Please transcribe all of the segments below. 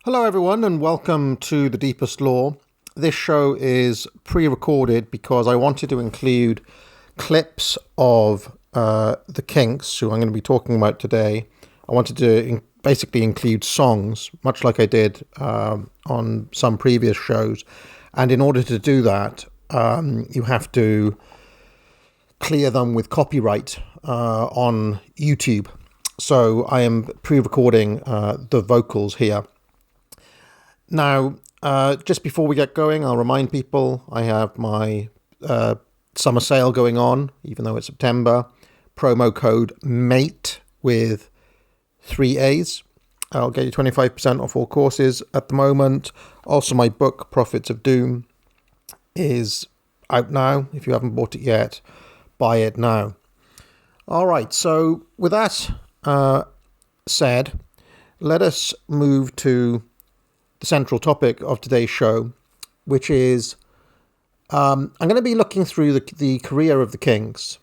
Hello, everyone, and welcome to The Deepest Law. This show is pre-recorded because I wanted to include clips of the Kinks, who I'm going to be talking about today. I wanted to basically include songs, much like I did on some previous shows. And in order to do that, you have to clear them with copyright on YouTube. So I am pre-recording the vocals here. Now, just before we get going, I'll remind people I have my summer sale going on, even though it's September. Promo code MATE with 3 A's. I'll get you 25% off all courses at the moment. Also, my book, Prophets of Doom, is out now. If you haven't bought it yet, buy it now. All right, so with that said, let us move to the central topic of today's show, which is I'm going to be looking through the career of the Kinks,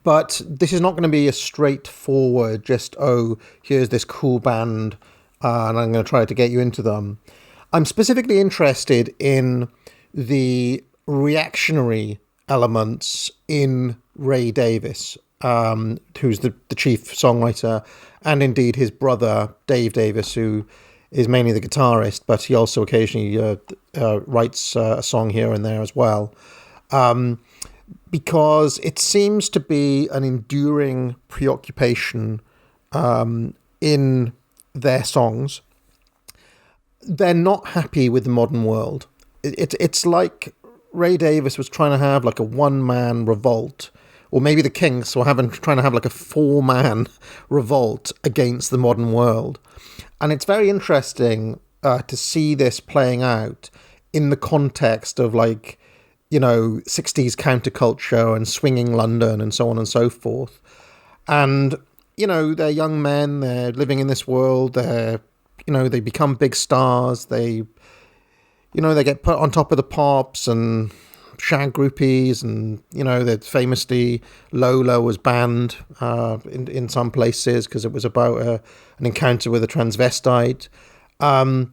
but this is not going to be a straightforward just, here's this cool band and I'm going to try to get you into them. I'm specifically interested in the reactionary elements in Ray Davies, who's the chief songwriter, and indeed his brother, Dave Davies, who is mainly the guitarist, but he also occasionally writes a song here and there as well. Because it seems to be an enduring preoccupation in their songs. They're not happy with the modern world. It's like Ray Davies was trying to have like a one-man revolt, or maybe the Kinks were trying to have like a four-man revolt against the modern world. And it's very interesting to see this playing out in the context of 60s counterculture and swinging London and so on and so forth. And, they're young men, they're living in this world, they become big stars, they get put on top of the pops and shag groupies, and, that famously Lola was banned in some places because it was about an encounter with a transvestite. And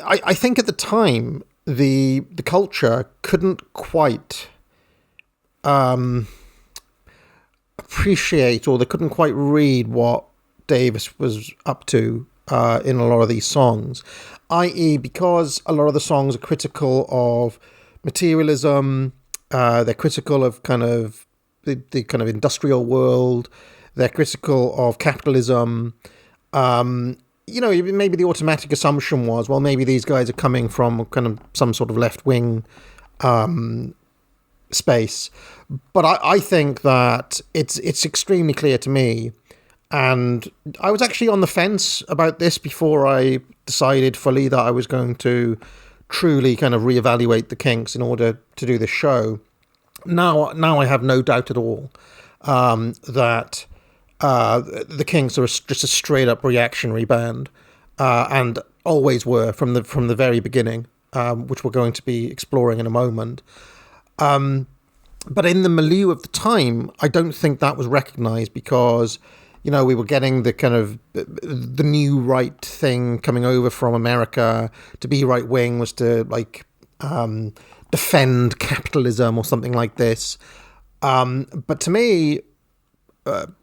I think at the time, the culture couldn't quite appreciate, or they couldn't quite read what Davis was up to in a lot of these songs, i.e. because a lot of the songs are critical of materialism, they're critical of the kind of industrial world, they're critical of capitalism. Maybe the automatic assumption was, well, maybe these guys are coming from kind of some sort of left-wing space. But I think that it's extremely clear to me, and I was actually on the fence about this before I decided fully that I was going to truly kind of reevaluate the Kinks in order to do this show. Now I have no doubt at all that the Kinks are just a straight up reactionary band, and always were from the very beginning, which we're going to be exploring in a moment. But in the milieu of the time, I don't think that was recognised because, we were getting the kind of the new right thing coming over from America. To be right wing was to defend capitalism or something like this. But to me,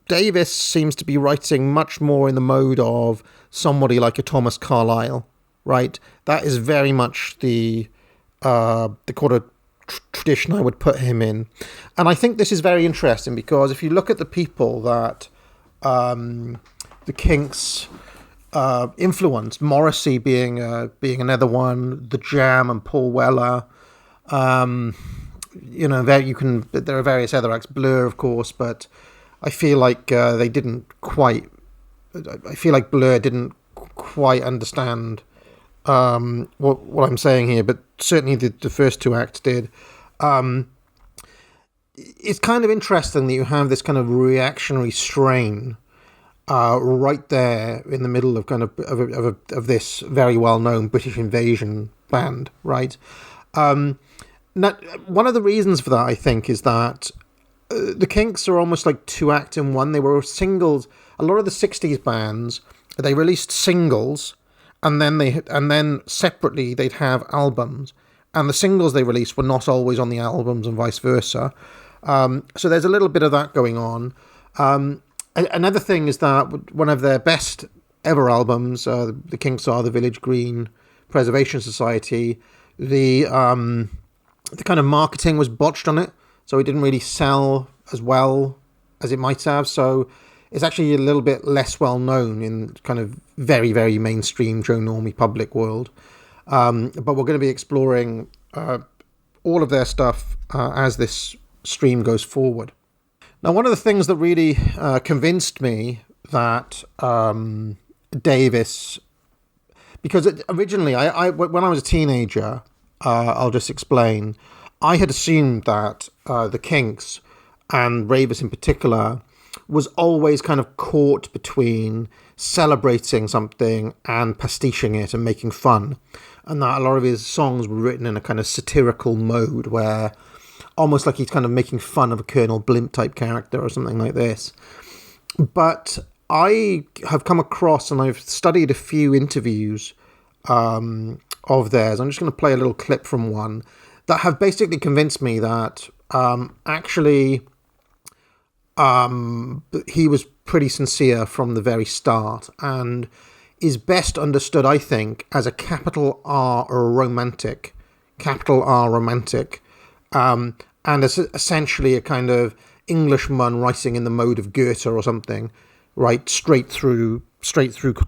Davis seems to be writing much more in the mode of somebody like a Thomas Carlyle, right? That is very much the kind of tradition I would put him in. And I think this is very interesting because if you look at the people that the Kinks influenced, Morrissey being another one, The Jam and Paul Weller, there are various other acts, Blur, of course, but I feel like they didn't quite. I feel like Blur didn't quite understand what I'm saying here, but certainly the first two acts did. It's kind of interesting that you have this kind of reactionary strain right there in the middle of kind of this very well known British invasion band, right? Now, one of the reasons for that, I think, is that the Kinks are almost like two acts in one. They were singles. A lot of the 60s bands they released singles, and then separately they'd have albums, and the singles they released were not always on the albums and vice versa. So there's a little bit of that going on. Another thing is that one of their best ever albums, the Kinks are the Village Green Preservation Society, the kind of marketing was botched on it, so it didn't really sell as well as it might have. So it's actually a little bit less well known in kind of very, very mainstream Joe Normie public world. But we're going to be exploring all of their stuff as this stream goes forward. Now, one of the things that really convinced me that Davis, because originally, when I was a teenager, I'll just explain, I had assumed that the Kinks, and Ravis in particular, was always kind of caught between celebrating something and pastiching it and making fun. And that a lot of his songs were written in a kind of satirical mode where almost like he's kind of making fun of a Colonel Blimp type character or something like this. But I have come across, and I've studied a few interviews of theirs. I'm just going to play a little clip from one that have basically convinced me that actually he was pretty sincere from the very start, and is best understood, I think, as a capital R romantic, and as essentially a kind of Englishman writing in the mode of Goethe or something, right, straight through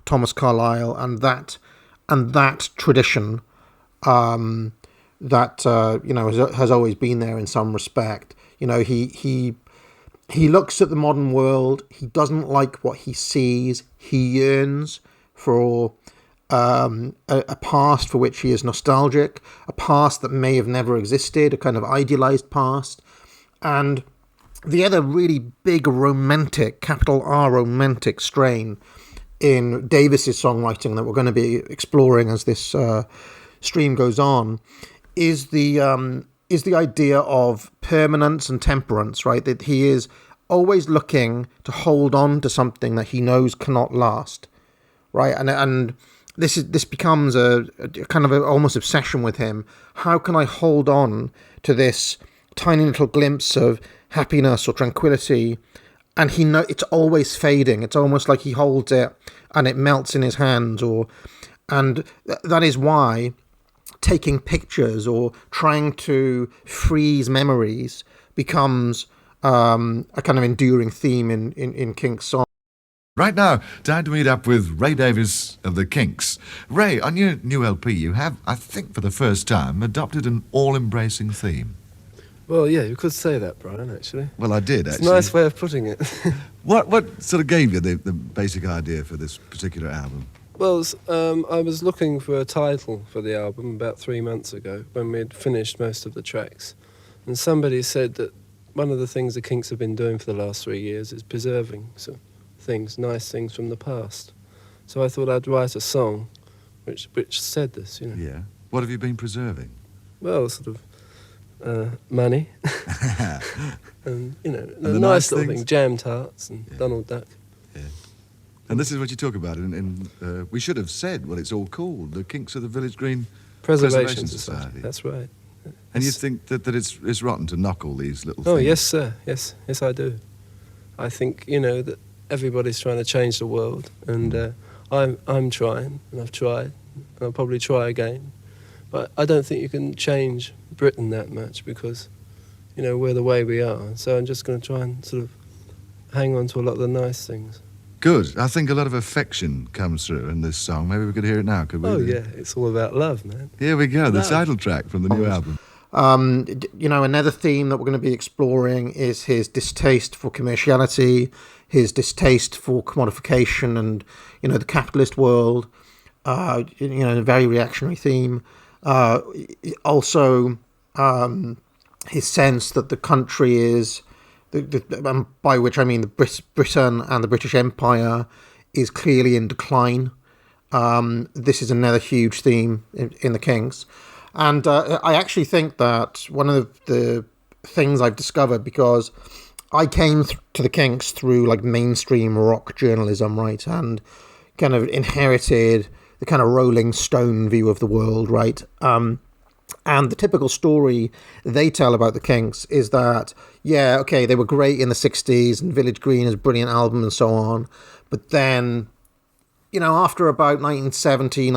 Thomas Carlyle and that tradition that has always been there in some respect. He looks at the modern world. He doesn't like what he sees. He yearns for a past for which he is nostalgic, a past that may have never existed, a kind of idealized past. And the other really big romantic, capital R romantic strain in Davis's songwriting that we're going to be exploring as this stream goes on is the idea of permanence and temperance, right? That he is always looking to hold on to something that he knows cannot last, right? And this becomes a kind of almost obsession with him. How can I hold on to this tiny little glimpse of happiness or tranquility? And it's always fading. It's almost like he holds it and it melts in his hands, and that is why taking pictures or trying to freeze memories becomes a kind of enduring theme in Kinks' song. Right now, time to meet up with Ray Davies of the Kinks. Ray, on your new LP, you have, I think for the first time, adopted an all-embracing theme. Well, yeah, you could say that, Brian, actually. Well, I did, actually. It's a nice way of putting it. What sort of gave you the basic idea for this particular album? Well, I was looking for a title for the album about 3 months ago when we'd finished most of the tracks. And somebody said that one of the things the Kinks have been doing for the last 3 years is preserving nice things from the past. So I thought I'd write a song which said this, Yeah. What have you been preserving? Well, sort of money. And, the nice little things? thing, jam tarts and Donald Duck. Yeah. And this is what you talk about. We should have said what it's all called, the Kinks of the Village Green Preservation Society. That's right. And you think that it's rotten to knock all these little things? Oh, yes, sir. Yes, I do. I think, that everybody's trying to change the world, and I'm trying, and I've tried, and I'll probably try again. But I don't think you can change Britain that much because, we're the way we are. So I'm just going to try and sort of hang on to a lot of the nice things. Good. I think a lot of affection comes through in this song. Maybe we could hear it now, could we? Oh, yeah. It's all about love, man. Here we go, the title track from the new album. Another theme that we're going to be exploring is his distaste for commerciality, his distaste for commodification and, the capitalist world, a very reactionary theme. Also, his sense that the country is, by which I mean Britain and the British Empire, is clearly in decline. This is another huge theme in the Kinks. And I actually think that one of the things I've discovered, because I came to the Kinks through like mainstream rock journalism, right? And, kind of inherited the kind of Rolling Stone view of the world, right? And the typical story they tell about the Kinks is that, yeah, okay, they were great in the 60s and Village Green is a brilliant album and so on. But then, after about 1970,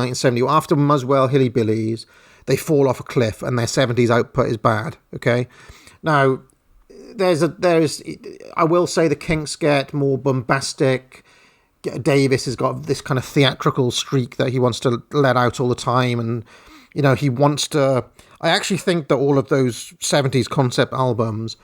after Muswell Hillybillies, they fall off a cliff and their 70s output is bad, okay? Now, I will say the Kinks get more bombastic. Davis has got this kind of theatrical streak that he wants to let out all the time, and he wants to. I actually think that all of those 70s concept albums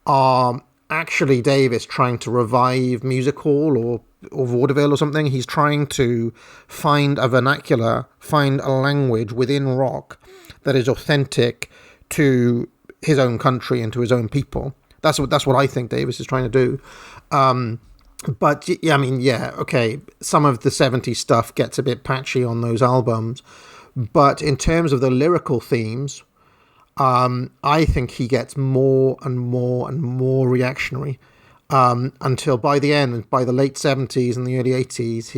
are actually Davis trying to revive music hall or vaudeville or something. He's trying to find a vernacular, find a language within rock that is authentic to his own country and to his own people. That's what I think Davis is trying to do. But yeah, okay, some of the 70s stuff gets a bit patchy on those albums, but in terms of the lyrical themes, I think he gets more and more and more reactionary, until by the end, by the late 70s and the early 80s,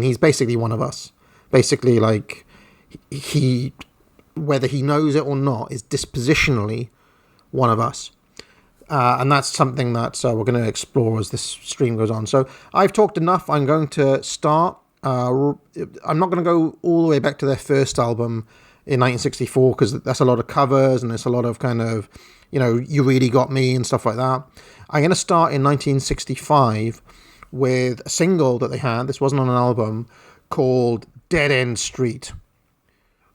he's basically one of us. Basically, like, he, whether he knows it or not, is dispositionally one of us. And that's something that we're going to explore as this stream goes on. So I've talked enough. I'm going to start. I'm not going to go all the way back to their first album in 1964, because that's a lot of covers and it's a lot of kind of, You Really Got Me and stuff like that. I'm going to start in 1965 with a single that they had. This wasn't on an album, called Dead End Street,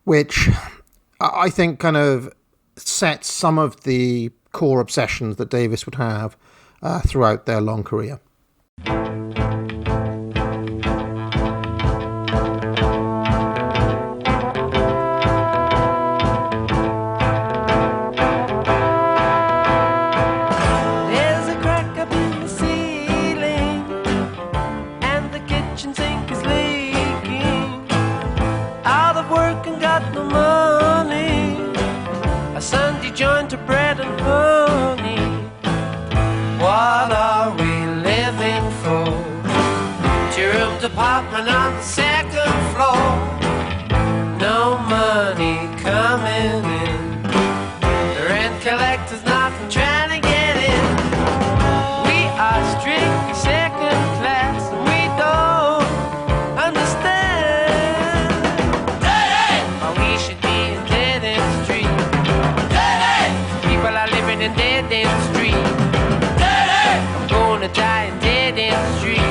which I think kind of sets some of the core obsessions that Davis would have throughout their long career. Apartment on the second floor, no money coming in, the rent collector's knocking, trying to get in. We are strictly second class and we don't understand why we should be in Dead End Street. People are living in Dead End Street. I'm gonna die in Dead End Street.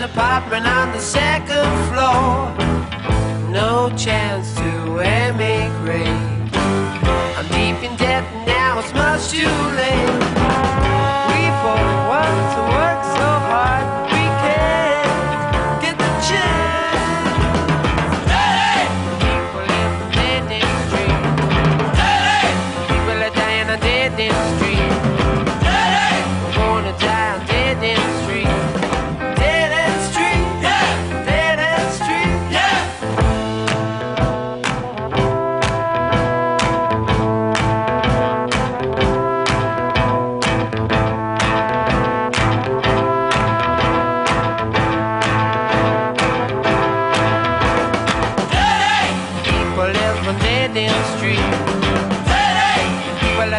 Apartment on the second floor, no chance to emigrate. I'm deep in debt and now it's much too late. We both want to work so hard, but we can't get the chance. People live on Dead End Street. People are dying on Dead End Street. We're gonna die on Dead End Street.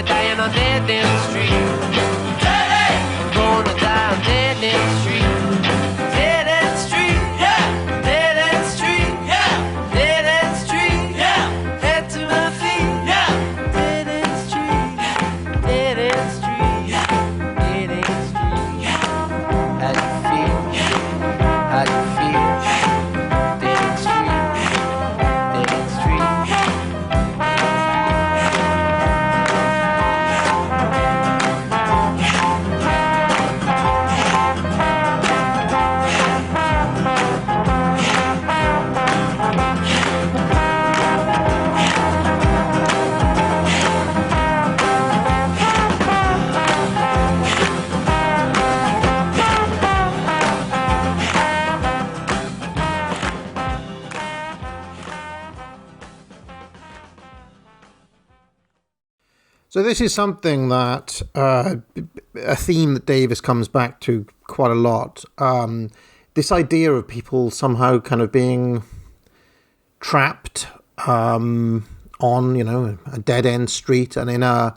Dying on Dead End Street. I'm gonna die on Dead End Street. Dead End Street, yeah. Dead End Street, yeah. Dead End Street, yeah. Head to my feet, yeah. Dead End Street, Dead End Street, yeah. Dead End Street, yeah. How you feel? How you feel? Dead End Street, Dead End Street. So this is something that a theme that Davis comes back to quite a lot. This idea of people somehow kind of being trapped on, a dead end street, and in a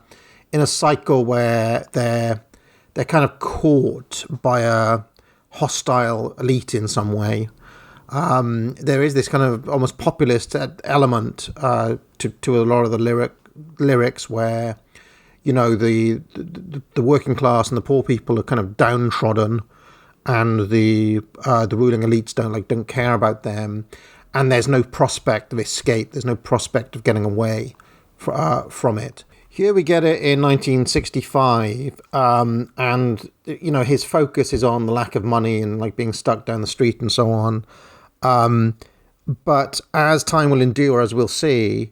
cycle where they're kind of caught by a hostile elite in some way. There is this kind of almost populist element to a lot of the lyrics where, the working class and the poor people are kind of downtrodden, and the ruling elites don't care about them, and there's no prospect of escape. There's no prospect of getting away from it. Here we get it in 1965, and his focus is on the lack of money and being stuck down the street and so on. But as time will endure, as we'll see,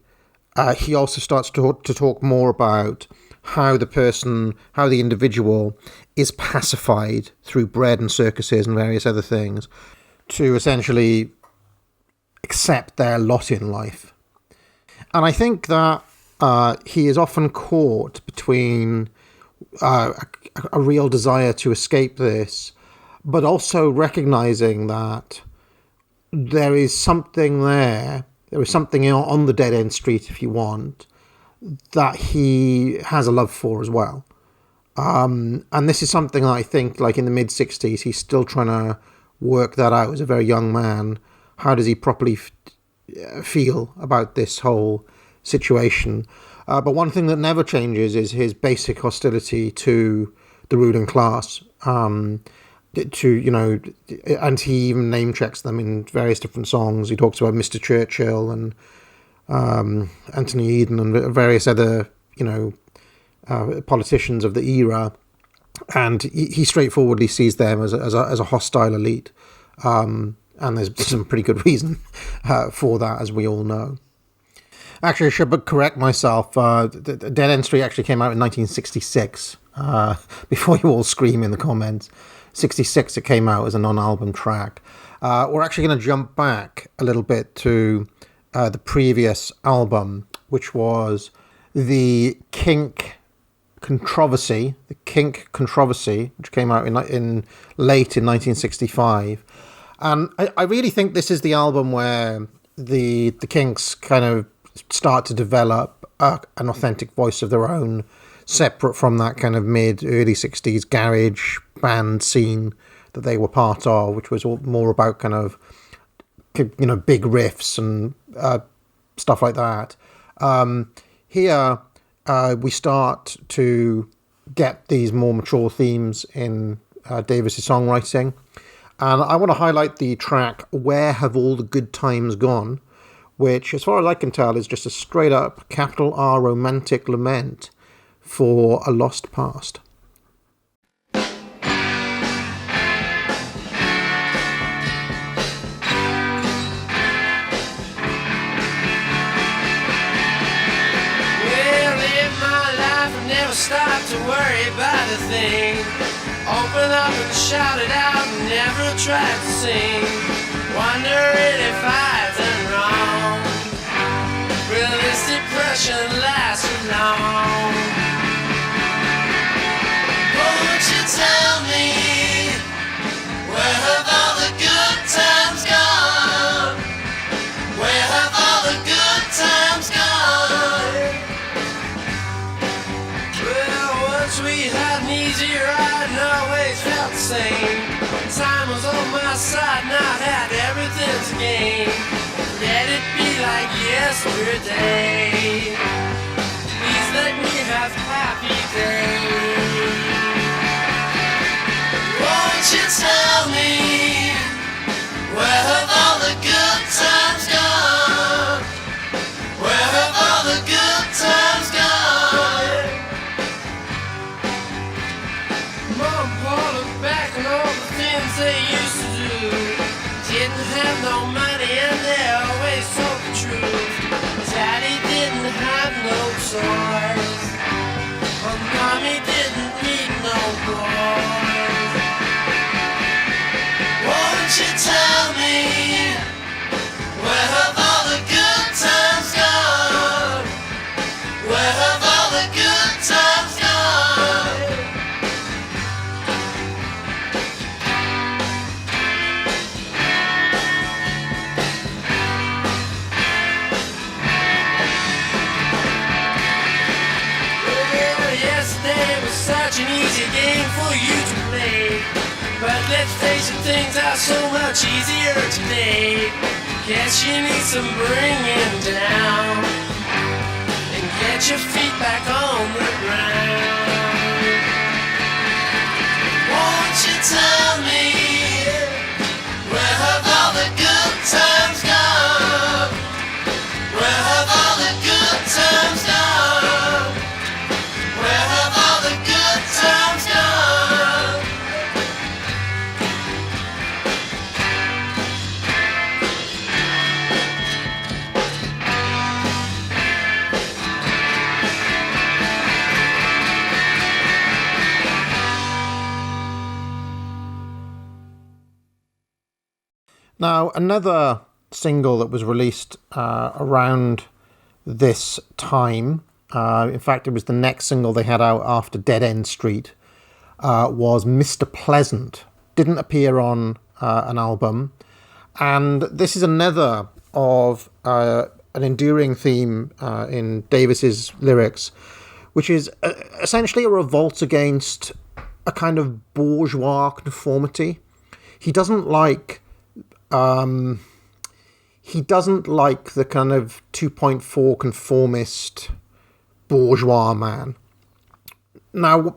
he also starts to talk more about how the individual is pacified through bread and circuses and various other things to essentially accept their lot in life. And I think that he is often caught between a real desire to escape this, but also recognizing that there is something there. There is something on the dead end street, if you want, that he has a love for as well. And this is something that I think, in the mid-60s, he's still trying to work that out as a very young man. How does he properly feel about this whole situation? But one thing that never changes is his basic hostility to the ruling class. And he even name checks them in various different songs. He talks about Mr. Churchill and Anthony Eden and various other, politicians of the era, and he straightforwardly sees them as a hostile elite, and there's some pretty good reason for that, as we all know. Actually, I should correct myself. Dead End Street actually came out in 1966. Before you all scream in the comments, 66 it came out as a non-album track. We're actually going to jump back a little bit to the previous album, which was the Kink Controversy, which came out in late in 1965. And I really think this is the album where the Kinks kind of start to develop an authentic voice of their own, separate from that kind of early 60s garage band scene that they were part of, which was more about kind of, big riffs and stuff like that. Here, we start to get these more mature themes in Davis's songwriting. And I want to highlight the track Where Have All the Good Times Gone, which, as far as I can tell, is just a straight up capital R romantic lament for a lost past. Stop to worry about a thing. Open up and shout it out, never try to sing. Wondering if I've done wrong. Will this depression last so long? Won't you tell me, where have all the good times gone? Where have all the good times gone? We had an easy ride and always felt the same. Time was on my side and I had everything to gain. Let it be like yesterday. Please let me have happy days. Won't you tell me, where have all the good times gone? Where have all the good times gone? Mom, Paul, look back on all the things they used to do. Didn't have no money and they always told the truth. Daddy didn't have no toys. Mom easy game for you to play. But let's face it, things are so much easier today. Guess you need some bringing down and get your feet back on the ground. Won't you tell me, where have all the good times gone? Where have all the good times gone? Where have all the good times gone? Now, another single that was released around this time, in fact, it was the next single they had out after Dead End Street, was Mr. Pleasant. Didn't appear on an album. And this is another of an enduring theme in Davis's lyrics, which is essentially a revolt against a kind of bourgeois conformity. He doesn't like the kind of 2.4 conformist bourgeois man. Now,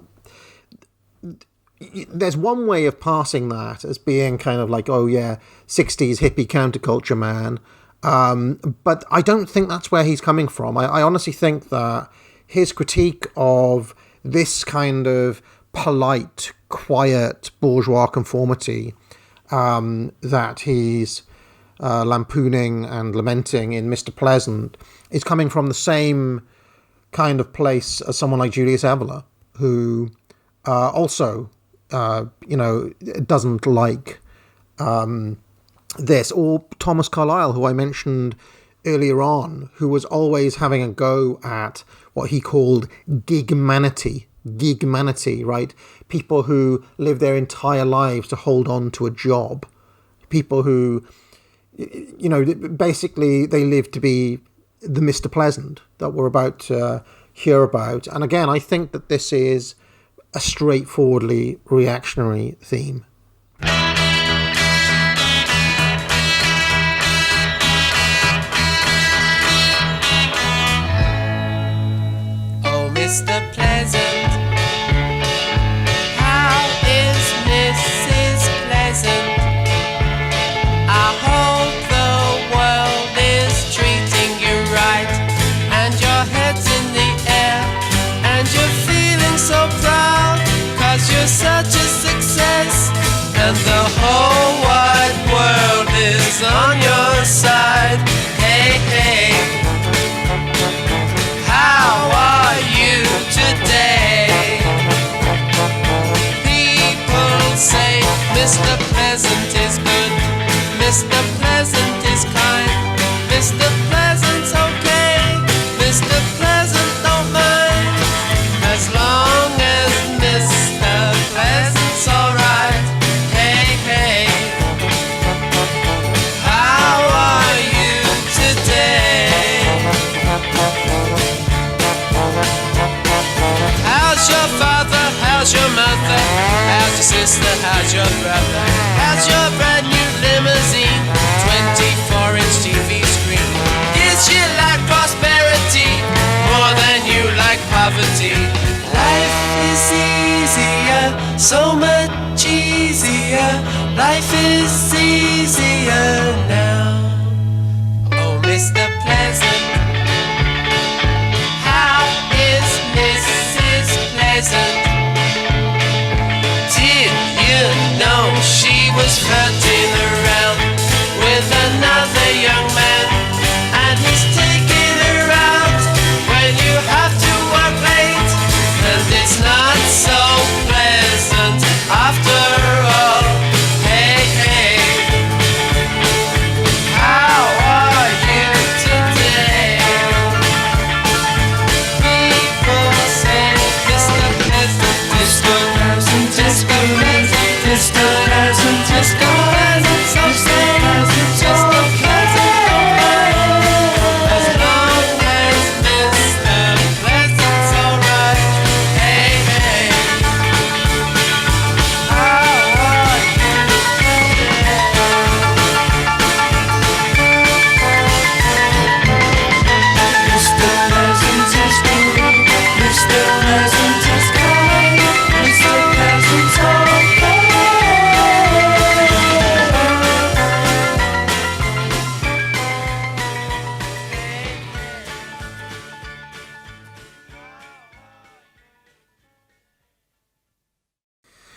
there's one way of passing that as being kind of like, oh yeah, 60s hippie counterculture man. But I don't think that's where he's coming from. I honestly think that his critique of this kind of polite, quiet bourgeois conformity that he's lampooning and lamenting in Mr. Pleasant is coming from the same kind of place as someone like Julius Evola, who also, doesn't like this, or Thomas Carlyle, who I mentioned earlier on, who was always having a go at what he called gigmanity, right? People who live their entire lives to hold on to a job. People who, basically they live to be the Mr. Pleasant that we're about to hear about. And again, I think that this is a straightforwardly reactionary theme. Oh, Mr. Pleasant, how is Mrs. Pleasant? I hope the world is treating you right, and your head's in the air, and you're feeling so proud, 'cause you're such a success, and the whole wide world is on your side. Hey, hey, how are you today? People say Mr. Pleasant is good, Mr. Pleasant is kind, Mr. Pleasant's okay, Mr. Pleasant don't mind, as long as Mr. Pleasant's alright. Hey, hey, how are you today? How's your father? How's your mother? How's your sister? How's your brother? How's your brand new limousine? 24-inch TV screen. Is she like prosperity more than you like poverty? Life is easier, so much easier. Life is easier now. Oh, Mr. Pleasant, how is Mrs. Pleasant? Did you know she was flirting around with another young man, and he's taking her out when you have to work late, and it's not so pleasant after all. Hey, hey,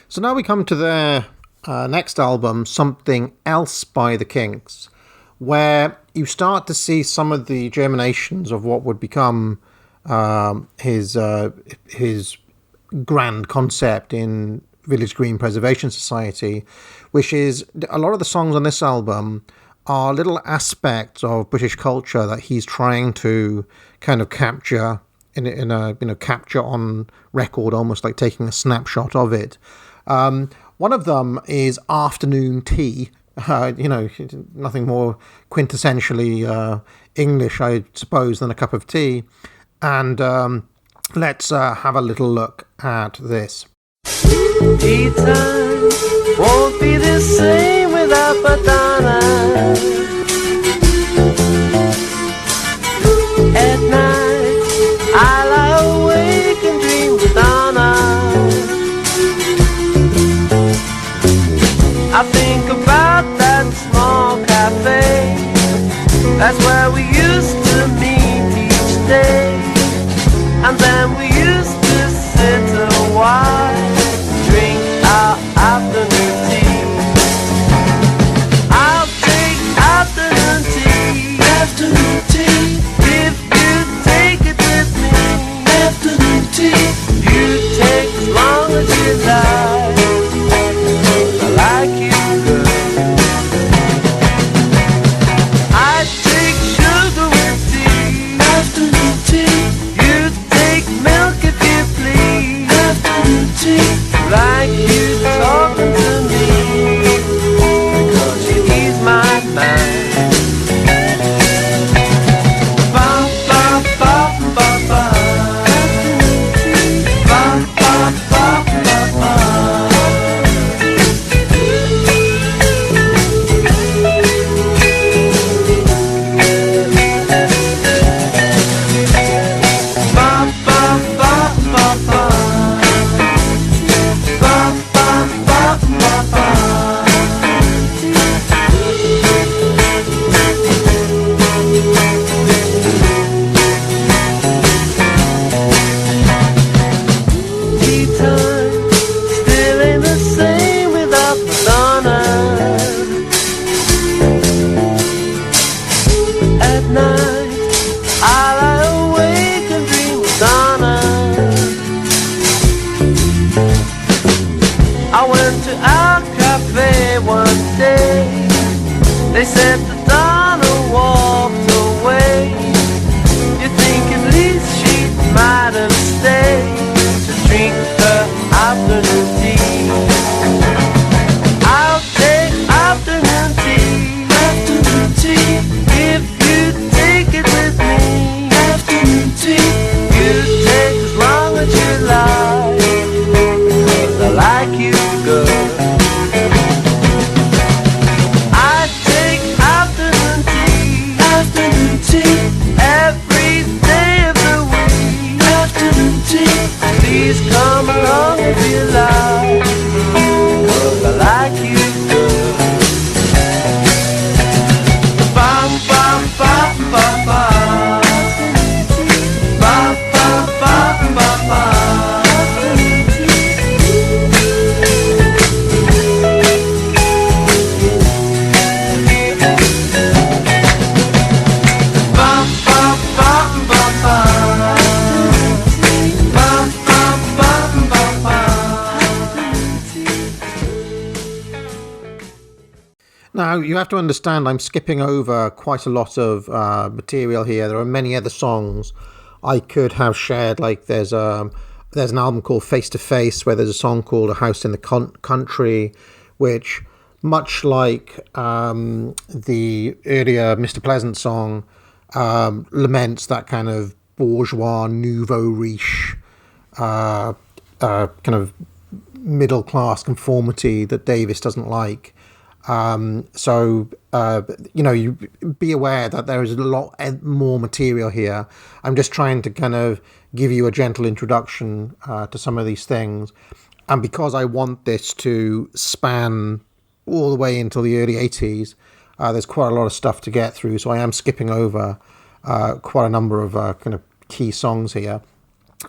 So now we come to their next album, Something Else by the Kinks, where you start to see some of the germinations of what would become his grand concept in Village Green Preservation Society, which is a lot of the songs on this album are little aspects of British culture that he's trying to kind of capture in a capture on record, almost like taking a snapshot of it. One of them is Afternoon Tea. Nothing more quintessentially English, I suppose, than a cup of tea. And let's have a little look at this. Tea time won't be the same without Madonna. At night I lie awake and dream of Donna. I think about that small cafe. That's where we used to meet each day. And then we used to sit a while, drink our afternoon tea. I'll take afternoon tea. Afternoon tea. If you take it with me. Afternoon tea. You take as long as you like. I like you, girl. I take sugar with tea. Afternoon tea. You take milk if you please. Afternoon tea. Like you talking to me, because you ease my mind. Ba ba ba ba ba. Ba ba ba ba ba. They said the Donna walked away. You think at least she might have stayed to drink her afternoon tea. I'll take afternoon tea. Afternoon tea. If you take it with me. Afternoon tea. You take as long as you like, 'cause I like you, girl. Every day of the week. Afternoon tea. Please come along if you like, 'cause I like you, girl. Ba ba ba ba ba. Ba ba ba ba ba. Now, you have to understand I'm skipping over quite a lot of material here. There are many other songs I could have shared. Like there's an album called Face to Face, where there's a song called A House in the Country, which, much like the earlier Mr. Pleasant song, laments that kind of bourgeois, nouveau riche, kind of middle-class conformity that Davis doesn't like. You be aware that there is a lot more material here. I'm just trying to kind of give you a gentle introduction to some of these things. And because I want this to span all the way until the early 80s, there's quite a lot of stuff to get through. So I am skipping over quite a number of kind of key songs here.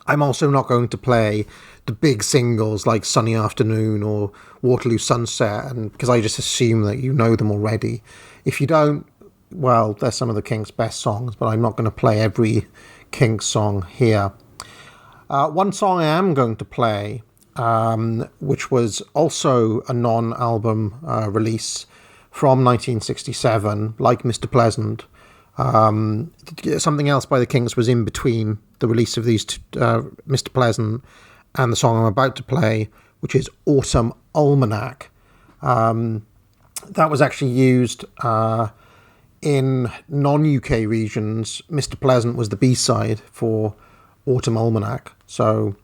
I'm also not going to play the big singles like Sunny Afternoon or Waterloo Sunset, and because I just assume that you know them already. If you don't, well, they're some of the Kinks' best songs, but I'm not going to play every Kinks song here. One song I am going to play, which was also a non-album release from 1967, like Mr. Pleasant. Something else by the Kinks was in between the release of these two, Mr. Pleasant and the song I'm about to play, which is Autumn Almanac. That was actually used in non-UK regions. Mr. Pleasant was the B-side for Autumn Almanac. So,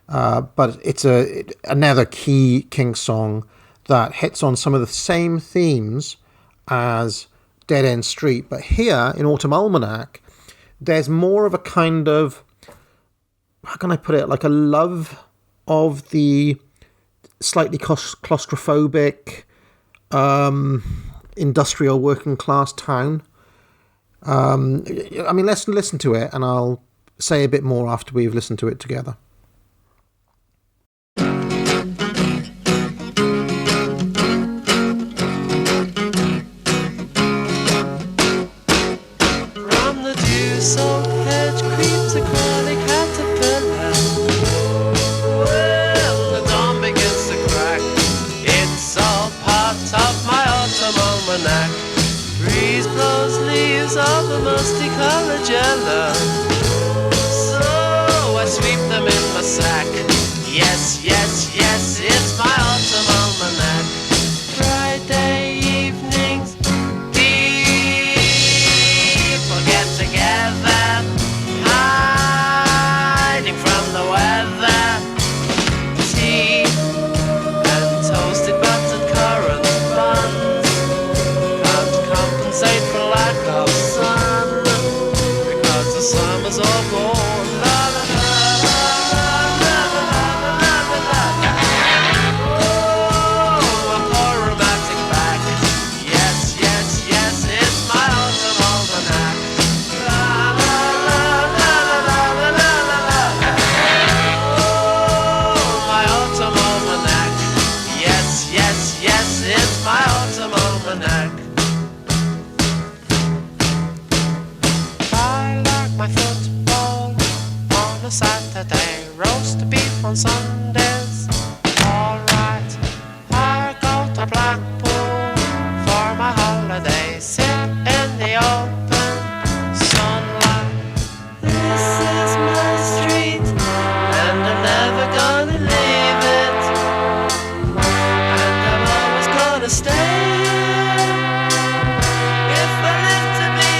but it's another key Kinks song that hits on some of the same themes as Dead End Street. But here in Autumn Almanac, there's more of a kind of, how can I put it, like a love of the slightly claustrophobic industrial working class town. I mean, let's listen to it and I'll say a bit more after we've listened to it together. Breeze blows leaves of a musty colored yellow, so I sweep them in my sack. Yes, yes, yes, it's my autumn almanac. Friday evenings, people get together, hiding from the weather. Tea and toasted buttered currant buns compensate for lack of sun, because the summer's all gone. La la la la la la la la la la. Oh, a poor romantic back. Yes, yes, yes, it's my autumn almanac. La la la la la la la la la. Oh, my autumn almanac. Yes, yes, yes, it's my autumn almanac. My football on a Saturday, roast beef on Sundays. Alright, I go to Blackpool for my holiday. Sit in the open sunlight. This is my street, and I'm never gonna leave it. And I'm always gonna stay. If I live to be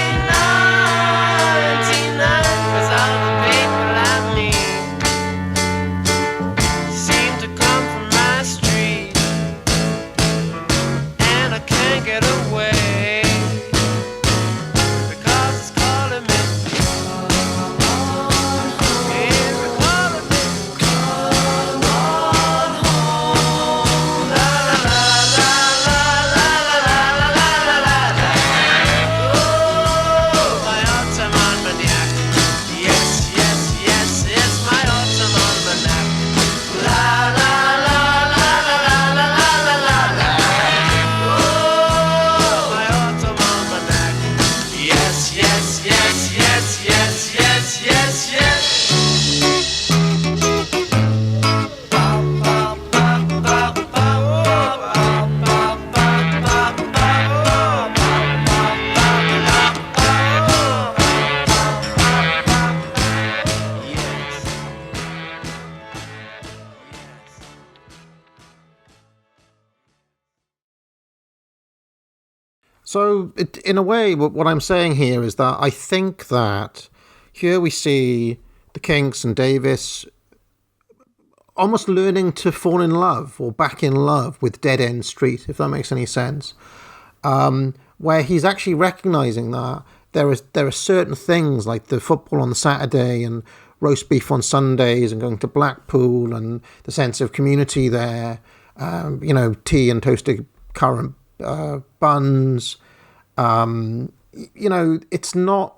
'cause all the people like me seem to come from my street, and I can't get away because it's calling me. It's calling me. Come on home. La la la la la la la la la la la. Oh, my autumn almanac. Yes, yes, yes, it's my autumn almanac. La la la la la la la la la la. Oh, my autumn almanac. Yes, yes, yes, yes, yes, yes, yes, yes. So, in a way, what I'm saying here is that I think that here we see the Kinks and Davis almost learning to fall in love or back in love with Dead End Street, if that makes any sense. Where he's actually recognizing that there are certain things like the football on the Saturday and roast beef on Sundays and going to Blackpool and the sense of community there, tea and toasted currant buns. It's not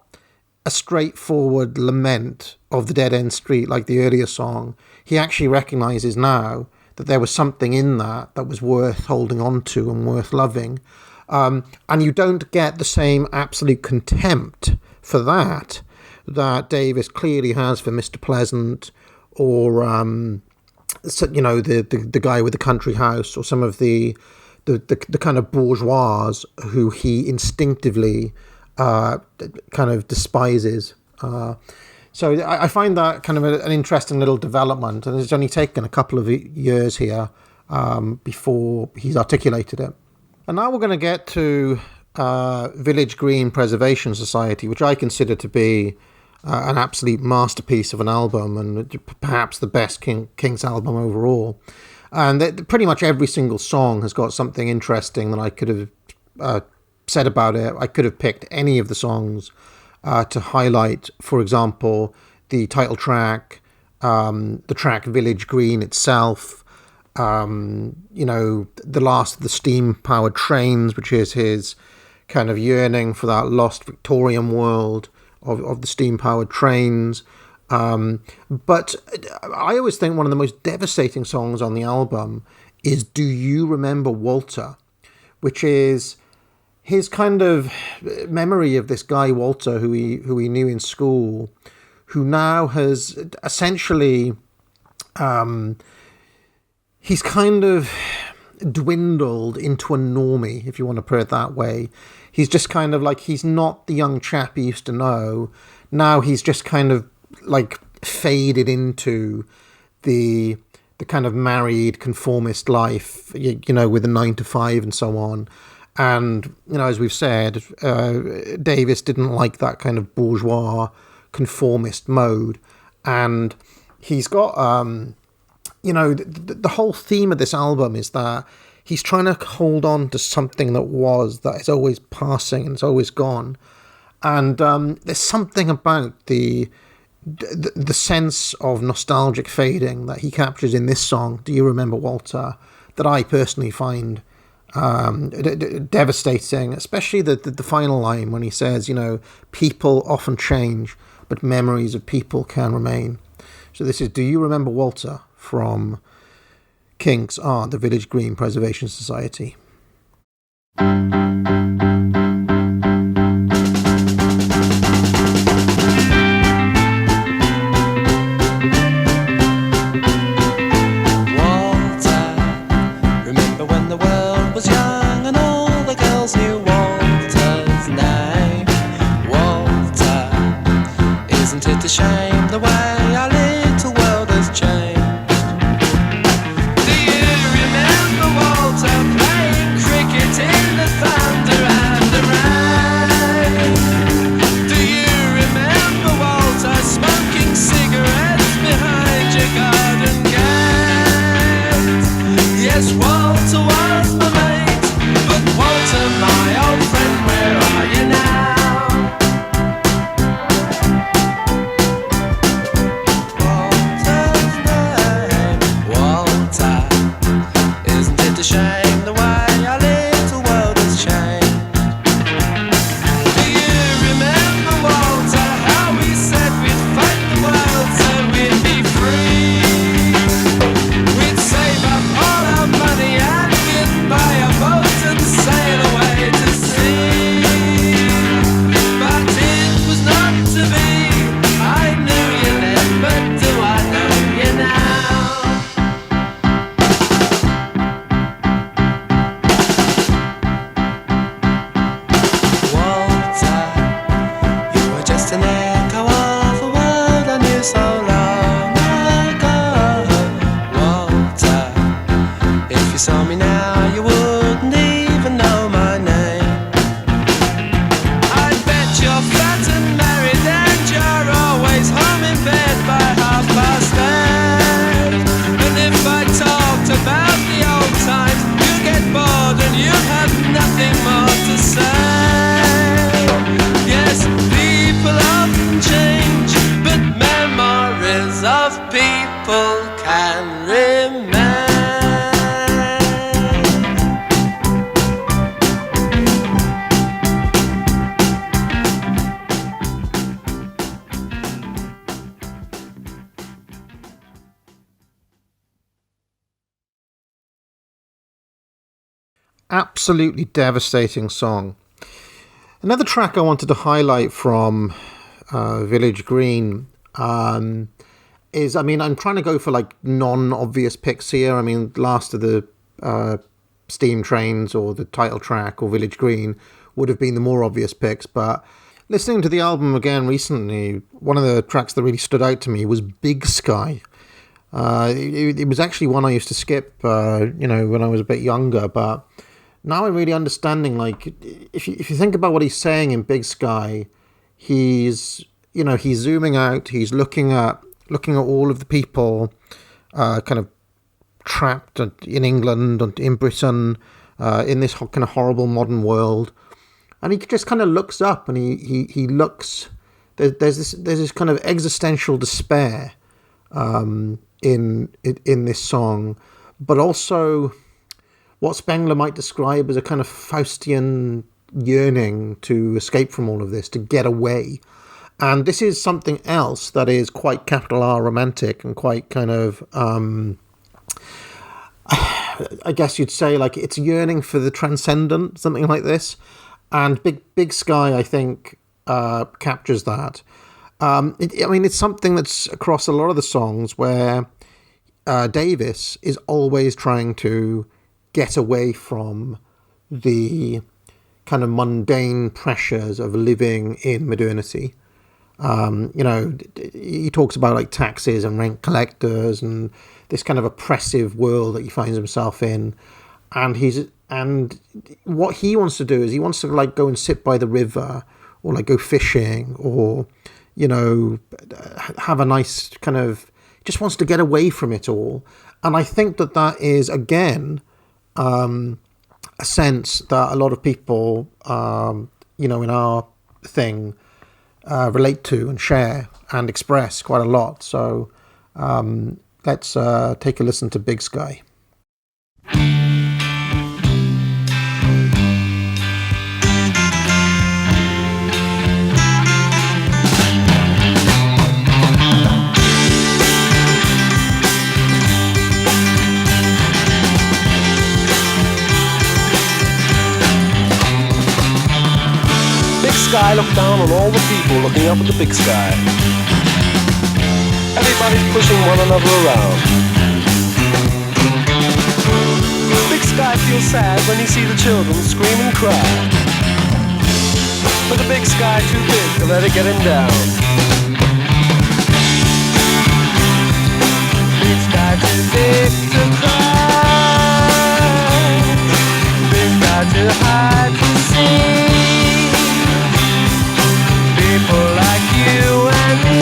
a straightforward lament of the dead end street like the earlier song. He actually recognises now that there was something in that was worth holding on to and worth loving. And you don't get the same absolute contempt for that Davis clearly has for Mr. Pleasant or, the guy with the country house, or some of the kind of bourgeois who he instinctively kind of despises. So I find that kind of an interesting little development, and it's only taken a couple of years here before he's articulated it. And now we're going to get to Village Green Preservation Society, which I consider to be an absolute masterpiece of an album, and perhaps the best Kinks album overall. And pretty much every single song has got something interesting that I could have said about it. I could have picked any of the songs to highlight, for example, the title track, the track Village Green itself, the last of the steam-powered trains, which is his kind of yearning for that lost Victorian world of the steam-powered trains. But I always think one of the most devastating songs on the album is Do You Remember Walter, which is his kind of memory of this guy Walter who he knew in school, who now has essentially he's kind of dwindled into a normie, if you want to put it that way. He's just kind of like, he's not the young chap he used to know. Now he's just kind of like faded into the kind of married conformist life, with the 9 to 5 and so on. And, as we've said, Davis didn't like that kind of bourgeois conformist mode. And he's got, the whole theme of this album is that he's trying to hold on to something that is always passing and it's always gone. And there's something about the sense of nostalgic fading that he captures in this song, Do You Remember Walter, that I personally find devastating, especially the final line when he says, people often change, but memories of people can remain. So this is Do You Remember Walter from Kinks the Village Green Preservation Society. Shame the way our little world has changed. Do you remember Walter playing cricket in the thunder and the rain? Do you remember Walter smoking cigarettes behind your garden gate? Yes, Walter was my mate, but Walter, my old friend, where are you now? Shame the way our little world has changed. Do you remember Walter, how we said we'd fight the world so we'd be free? We'd save up all our money and we'd buy a boat and sail away to sea. But it was not to be. I knew you then, but do I know you now? An echo of a world I knew so long ago. Walter, if you saw me now you wouldn't even know my name. I bet you're fat and married and you're always home in bed by 8:30. And if I talked about the old times you'd get bored and you'd have nothing more to say. Yes, people often change, but memories of people can remain. absolutely devastating song. Another track I wanted to highlight from Village Green is, I mean, I'm trying to go for like non-obvious picks here. I mean, Last of the Steam Trains or the title track or Village Green would have been the more obvious picks, but listening to the album again recently, one of the tracks that really stood out to me was Big Sky. It was actually one I used to skip, when I was a bit younger, but now I'm really understanding, like, if you think about what he's saying in Big Sky, he's zooming out, he's looking at all of the people kind of trapped in England and in Britain, in this kind of horrible modern world. And he just kind of looks up and he looks, there's this kind of existential despair in this song, but also what Spengler might describe as a kind of Faustian yearning to escape from all of this, to get away. And this is something else that is quite capital R romantic and quite kind of, I guess you'd say, like, it's yearning for the transcendent, something like this. And Big Sky, I think, captures that. It's something that's across a lot of the songs where Davis is always trying to get away from the kind of mundane pressures of living in modernity. He talks about like taxes and rent collectors and this kind of oppressive world that he finds himself in. And what he wants to do is he wants to like go and sit by the river or like go fishing or, have a nice kind of, just wants to get away from it all. And I think that is, again, a sense that a lot of people, in our thing, relate to and share and express quite a lot. So let's take a listen to Big Sky. Sky, look down on all the people looking up at the big sky. Everybody's pushing one another around. Big sky feels sad when you see the children scream and cry. But the big sky too big to let it get him down. Big sky too big to cry. Big sky too high to see. People like you and me.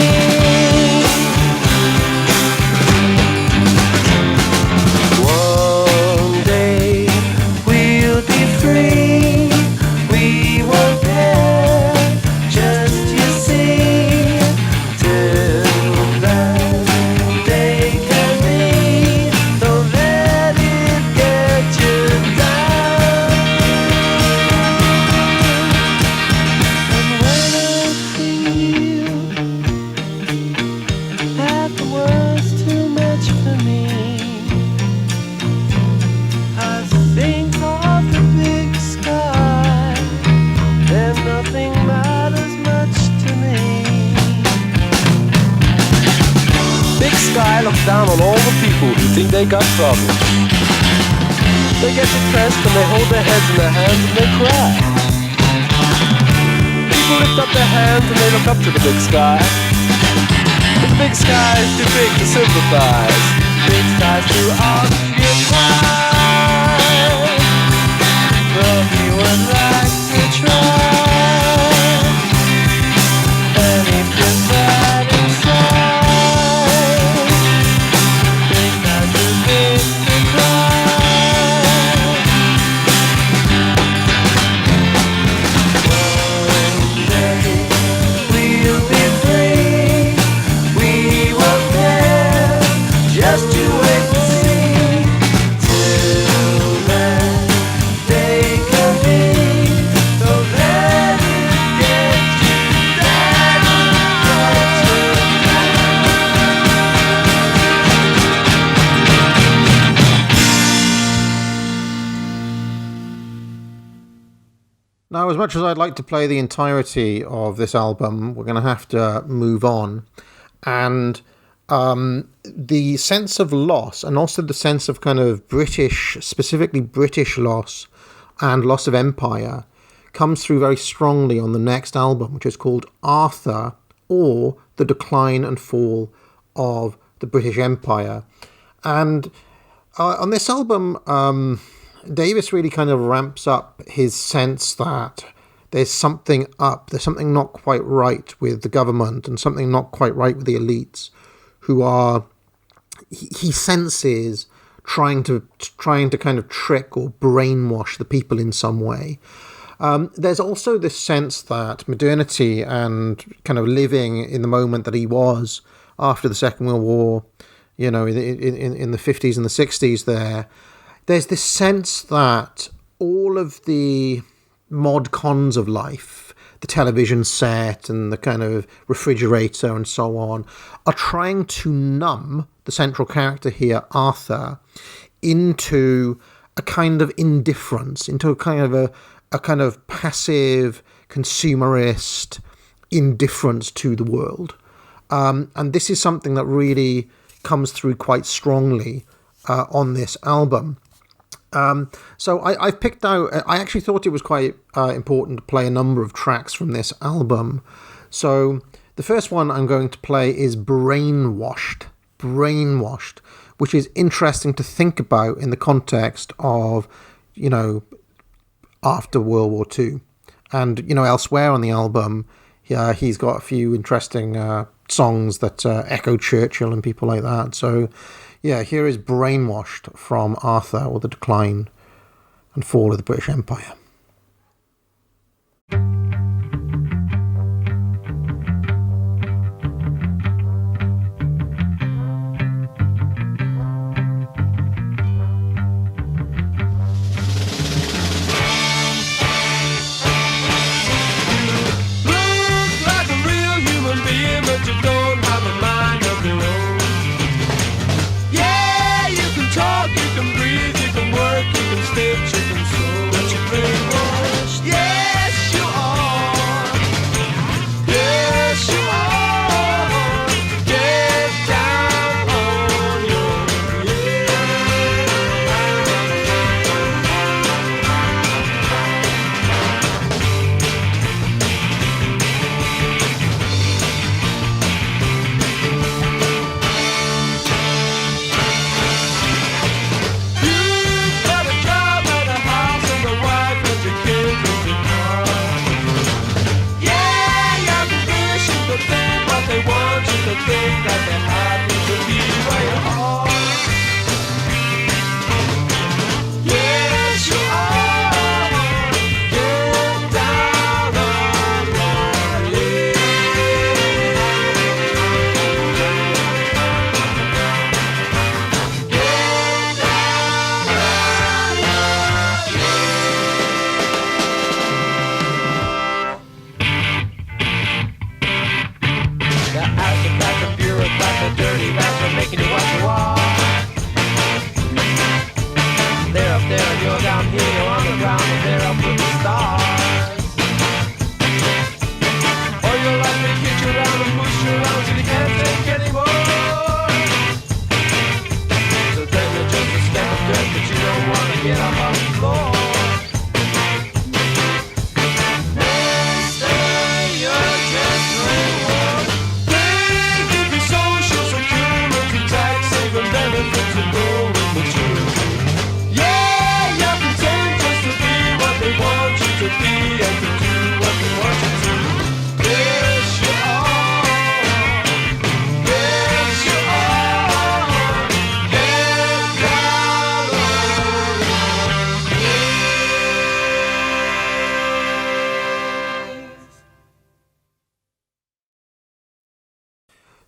One day we'll be free. We won't care, just you see. Till that day can be, don't let it get you down. And when that was too much for me, I think of the big sky, then nothing matters much to me. Big sky looks down on all the people who think they got problems. They get depressed and they hold their heads in their hands and they cry. People lift up their hands and they look up to the big sky. But the big sky is too big to sympathize. Big sky's too occupied. But he would like to try. And he feels bad inside. Big sky's too big to cry. One day we'll be free. We were there, just you wait to see. Now, as much as I'd like to play the entirety of this album, we're going to have to move on. And the sense of loss, and also the sense of kind of British, specifically British loss and loss of empire, comes through very strongly on the next album, which is called Arthur, or The Decline and Fall of the British Empire. And on this album, Davis really kind of ramps up his sense that there's something up, there's something not quite right with the government and something not quite right with the elites who are, he senses, trying to kind of trick or brainwash the people in some way. There's also this sense that modernity and kind of living in the moment that he was after the Second World War, you know, in the 50s and the 60s there's this sense that all of the mod cons of life, the television set and the kind of refrigerator and so on, are trying to numb the central character here, Arthur, into a kind of indifference, into a kind of passive, consumerist indifference to the world. And this is something that really comes through quite strongly on this album. So I've picked out, I actually thought it was quite important to play a number of tracks from this album. So the first one I'm going to play is Brainwashed, which is interesting to think about in the context of, you know, after World War II. And, you know, elsewhere on the album, he's got a few interesting songs that echo Churchill and people like that. So, yeah, here is Brainwashed from Arthur, or The Decline and Fall of the British Empire.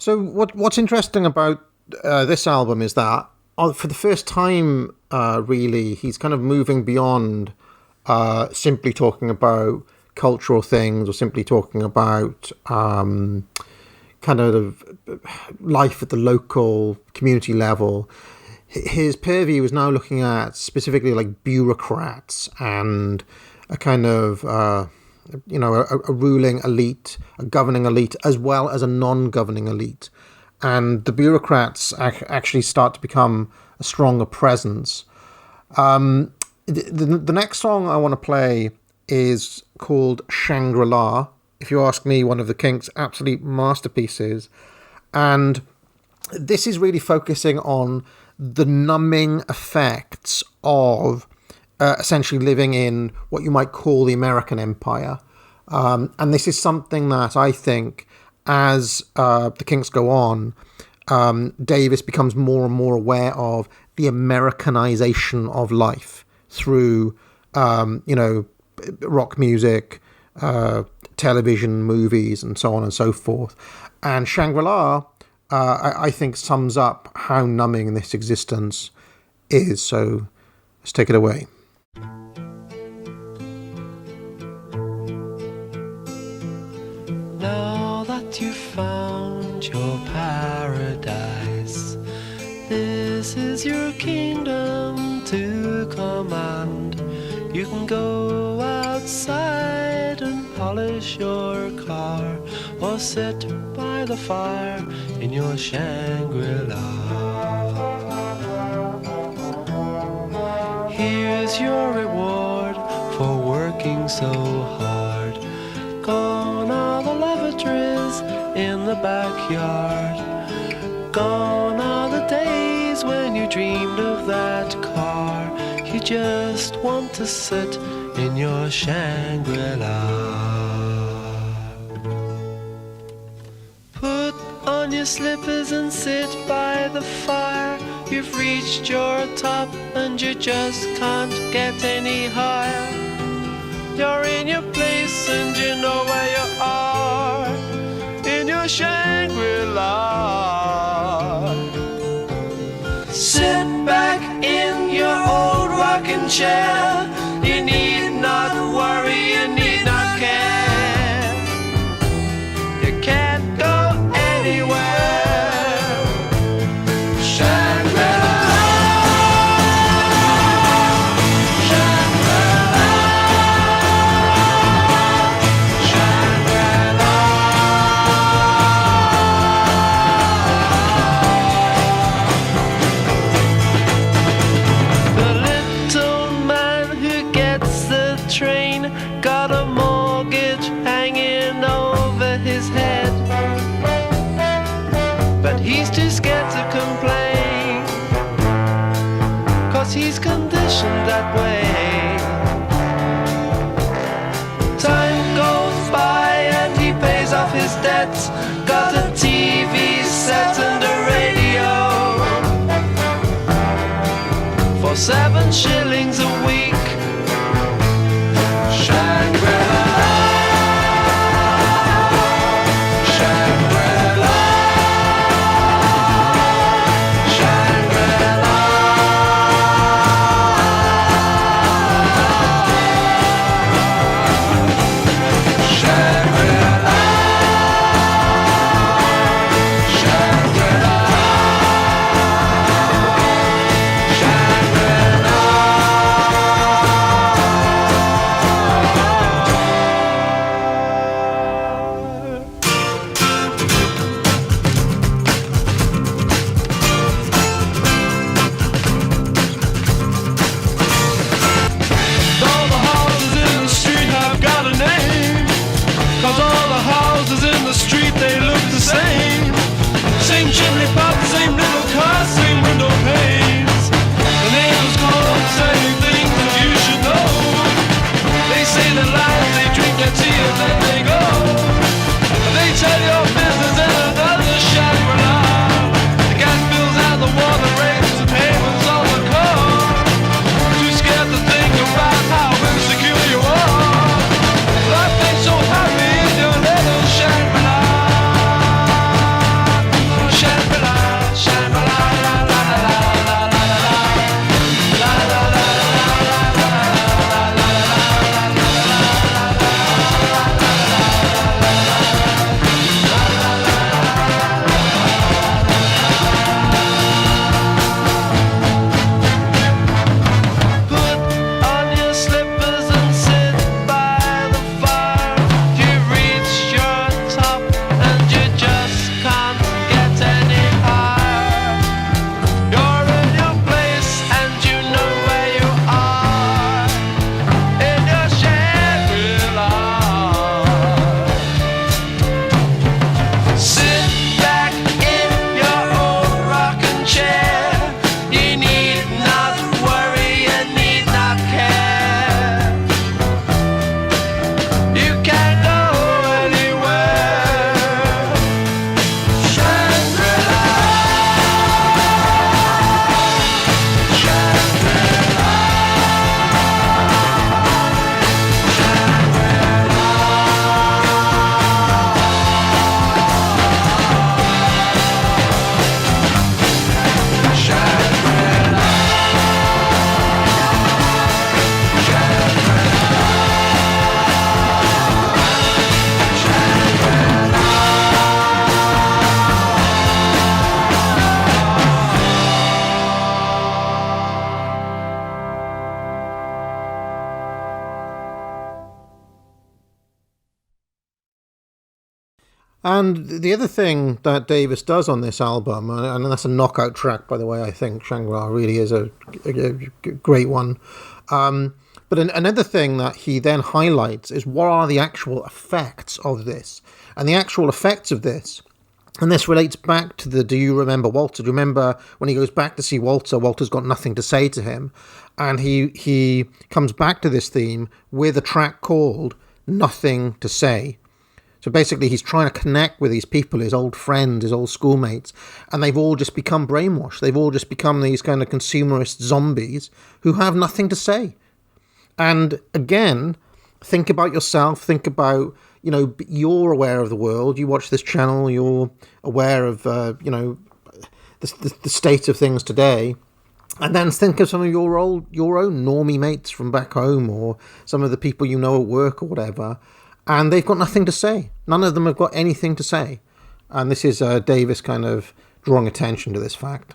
So what's interesting about this album is that for the first time, really, he's kind of moving beyond simply talking about cultural things or simply talking about kind of life at the local community level. His purview is now looking at specifically like bureaucrats and a kind of a ruling elite, a governing elite, as well as a non-governing elite, and the bureaucrats actually start to become a stronger presence. The next song I want to play is called Shangri-La. If you ask me, one of the Kinks' absolute masterpieces. And this is really focusing on the numbing effects of essentially living in what you might call the American empire. And this is something that I think, as the Kinks go on, Davis becomes more and more aware of the Americanization of life through, rock music, television, movies, and so on and so forth. And Shangri-La, I think, sums up how numbing this existence is. So let's take it away. Now that you've found your paradise, this is your kingdom to command. You can go outside and polish your car, or sit by the fire in your Shangri-La. Here's your reward for working so hard. Gone are the lavatories in the backyard. Gone are the days when you dreamed of that car. You just want to sit in your Shangri-La. Put on your slippers and sit by the fire. You've reached your top and you just can't get any higher. You're in your place and you know where you are, in your Shangri-La. Sit back in your old rocking chair. You need not worry, you need not care. You can't go anywhere. Shangri-La, Shangri-La, Shangri-La. The little man who gets the train got a mortgage hanging over his head, but he's too scared to complain, 'cause he's conditioned that way. Time goes by and he pays off his debts, got a TV set and a radio for 7 shillings a week. Shangri-La, Shangri-La, Shangri-La. Shangri-La, Shangri-La, Shangri-La. And the other thing that Davis does on this album, and that's a knockout track, by the way, I think Shangri-La really is a great one. But another thing that he then highlights is what are the actual effects of this. And the actual effects of this, and this relates back to the Do You Remember Walter? Do you remember when he goes back to see Walter, Walter's got nothing to say to him. And he comes back to this theme with a track called Nothing to Say. So basically he's trying to connect with these people, his old friends, his old schoolmates, and they've all just become brainwashed. They've all just become these kind of consumerist zombies who have nothing to say. And again, think about yourself, think about, you're aware of the world, you watch this channel, you're aware of, the state of things today. And then think of some of your own normie mates from back home, or some of the people you know at work or whatever, and they've got nothing to say. None of them have got anything to say. And this is Davis kind of drawing attention to this fact.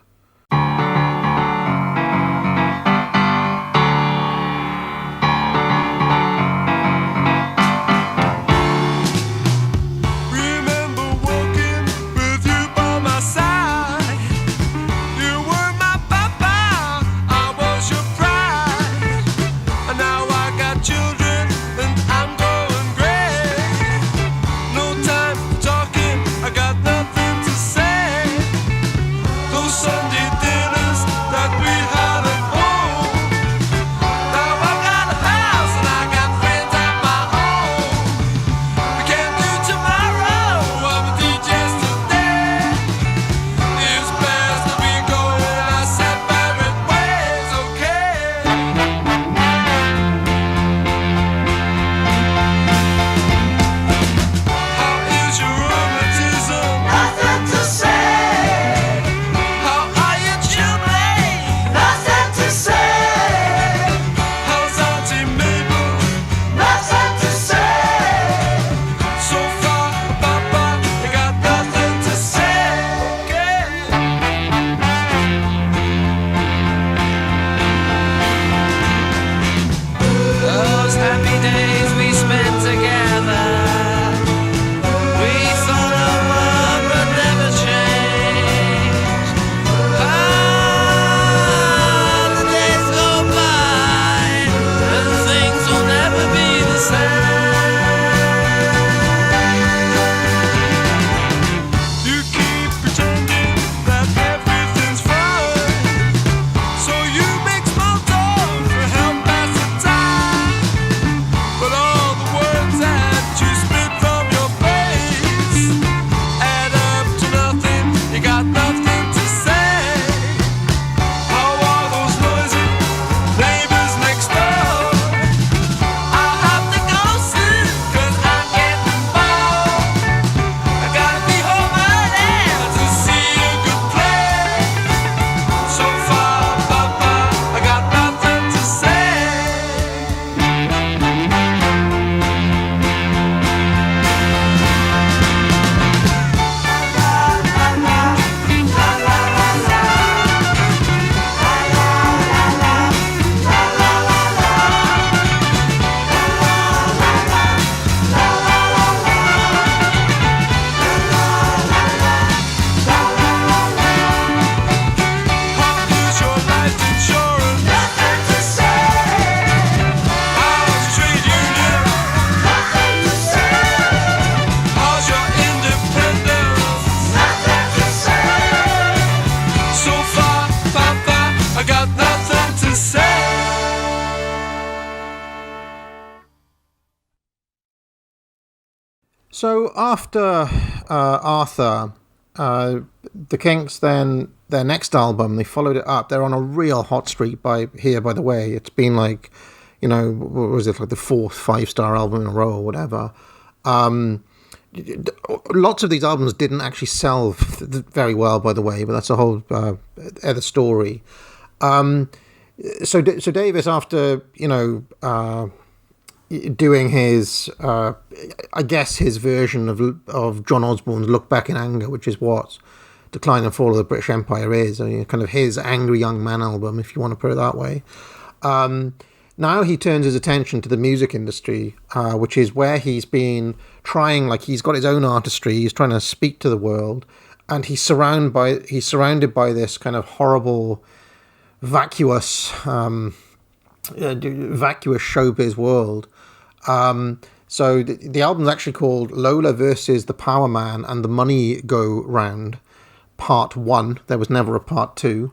So after Arthur, the Kinks, then their next album, they followed it up. They're on a real hot streak by the way. It's been like, what was it, like the fourth 5-star album in a row or whatever. Lots of these albums didn't actually sell very well, by the way, but that's a whole other story. So Davis, after, doing his, I guess his version of John Osborne's Look Back in Anger, which is what Decline and Fall of the British Empire is, kind of his angry young man album, if you want to put it that way. Now he turns his attention to the music industry, which is where he's been trying, like he's got his own artistry, he's trying to speak to the world, and he's surrounded by this kind of horrible, vacuous showbiz world. So the album's actually called Lola versus the Power Man and the Money Go Round, Part 1. There was never a Part 2.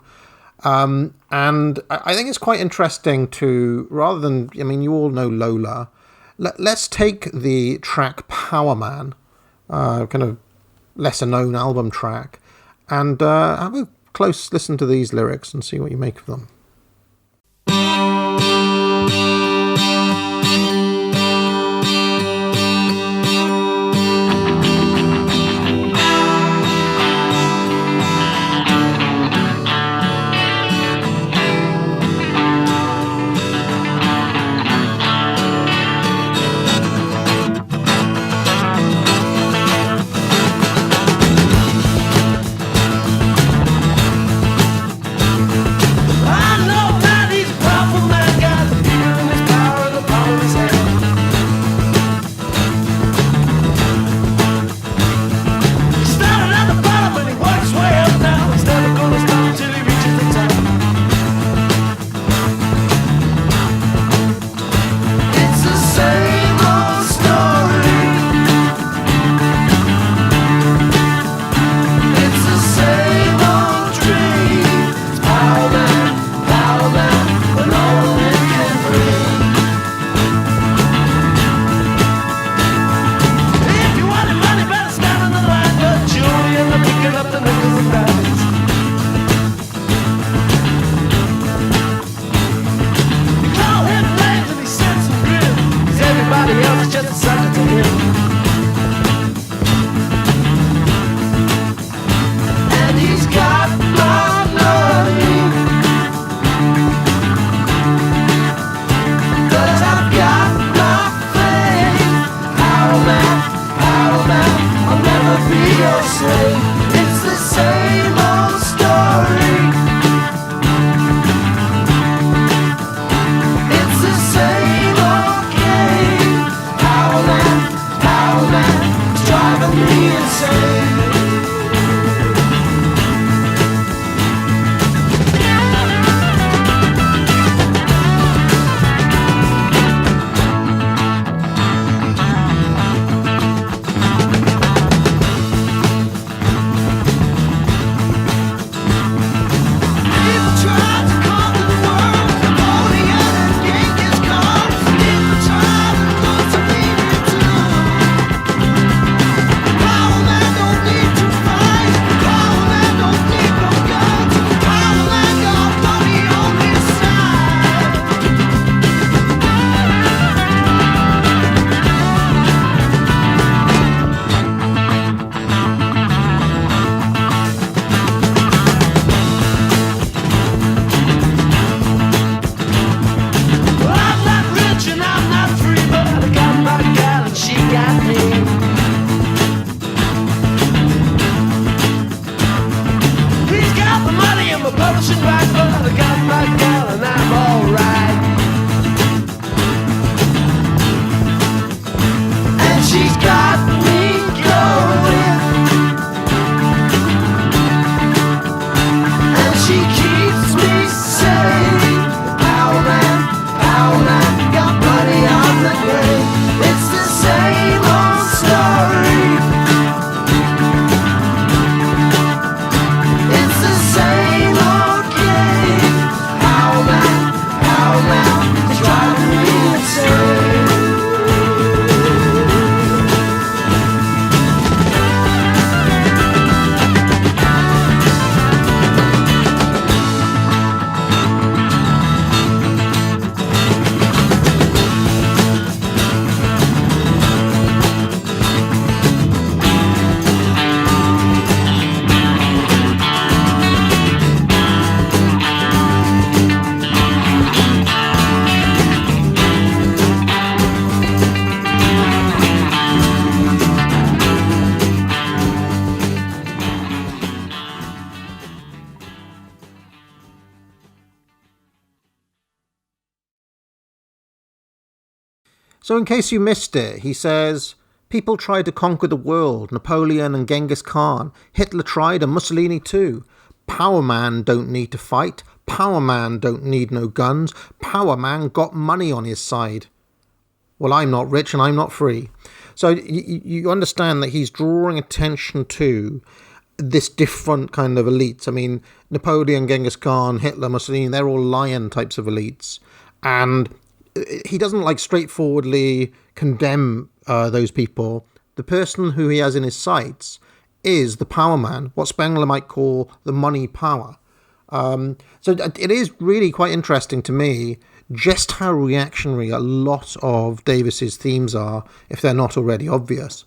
And I think it's quite interesting to, rather than, I mean, you all know Lola, let's take the track Power Man, kind of lesser known album track, and have a close listen to these lyrics and see what you make of them. I So in case you missed it, he says, people tried to conquer the world, Napoleon and Genghis Khan. Hitler tried and Mussolini too. Power man don't need to fight. Power man don't need no guns. Power man got money on his side. Well, I'm not rich and I'm not free. So you understand that he's drawing attention to this different kind of elites. I mean, Napoleon, Genghis Khan, Hitler, Mussolini, they're all lion types of elites. And he doesn't like straightforwardly condemn those people. The person who he has in his sights is the power man, what Spengler might call the money power. So it is really quite interesting to me just how reactionary a lot of Davis's themes are, if they're not already obvious.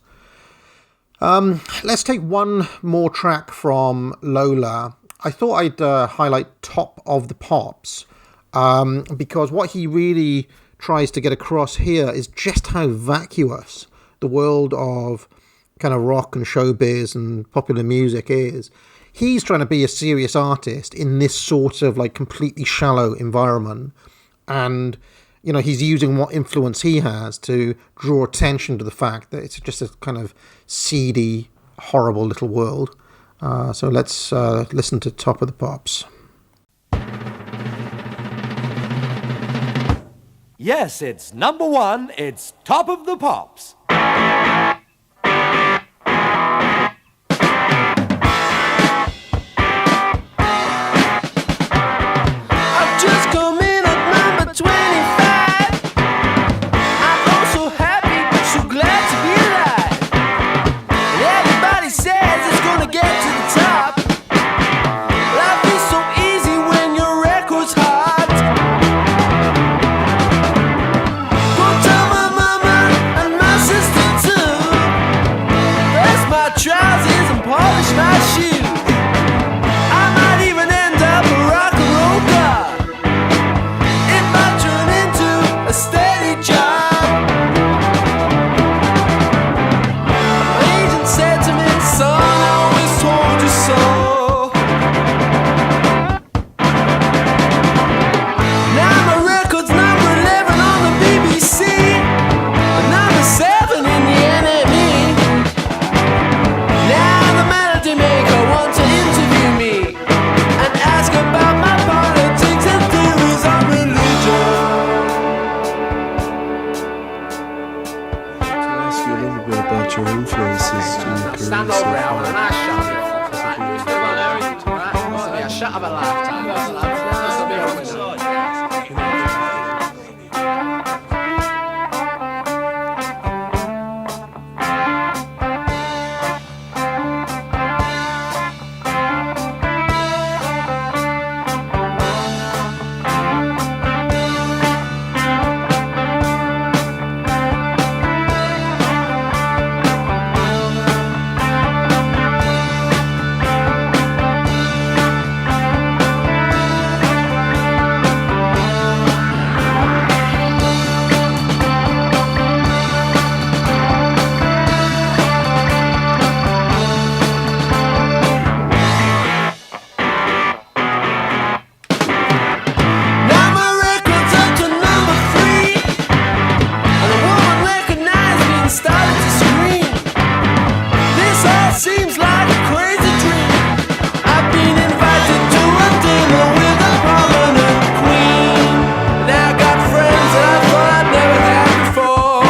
Let's take one more track from Lola. I thought I'd highlight Top of the Pops, because what he really tries to get across here is just how vacuous the world of kind of rock and showbiz and popular music is. He's trying to be a serious artist in this sort of like completely shallow environment, and you know, he's using what influence he has to draw attention to the fact that it's just a kind of seedy, horrible little world. So let's listen to Top of the Pops. Yes, it's number one. It's Top of the Pops. I've just come in at number 25. I'm also happy, so glad to be alive. And everybody says it's gonna get to the top. Life is so easy when your record's hot. Go tell my mama and my sister too. Press my trousers and polish my shoes. I might even end up a rock and roll god. It might turn into a steady job. My agent said to me, son, I always told you so. Now my record's number 11 on the BBC, and number 7 in the NME. Now the melody maker wants to interview me and ask about my politics and theories on religion. To ask you a little bit about your influences in your career Stand so over Al far. and I shut you. Who's the runner? Right? Yeah, shut up a lifetime. This will be a winner. Now my record's up to number 3, and a woman recognized me and started to scream. This all seems like a crazy dream. I've been invited to a dinner with a prominent queen, and I got friends that I thought I'd never had before.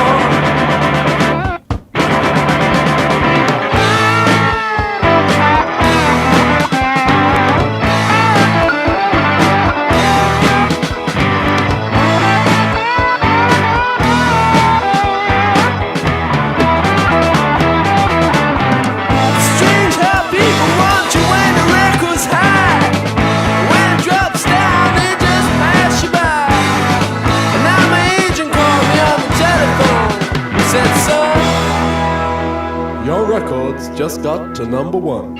Strange how people want you when the record's high. When it drops down, they just pass you by. And now my agent called me on the telephone and said, son, Your records just got to number one.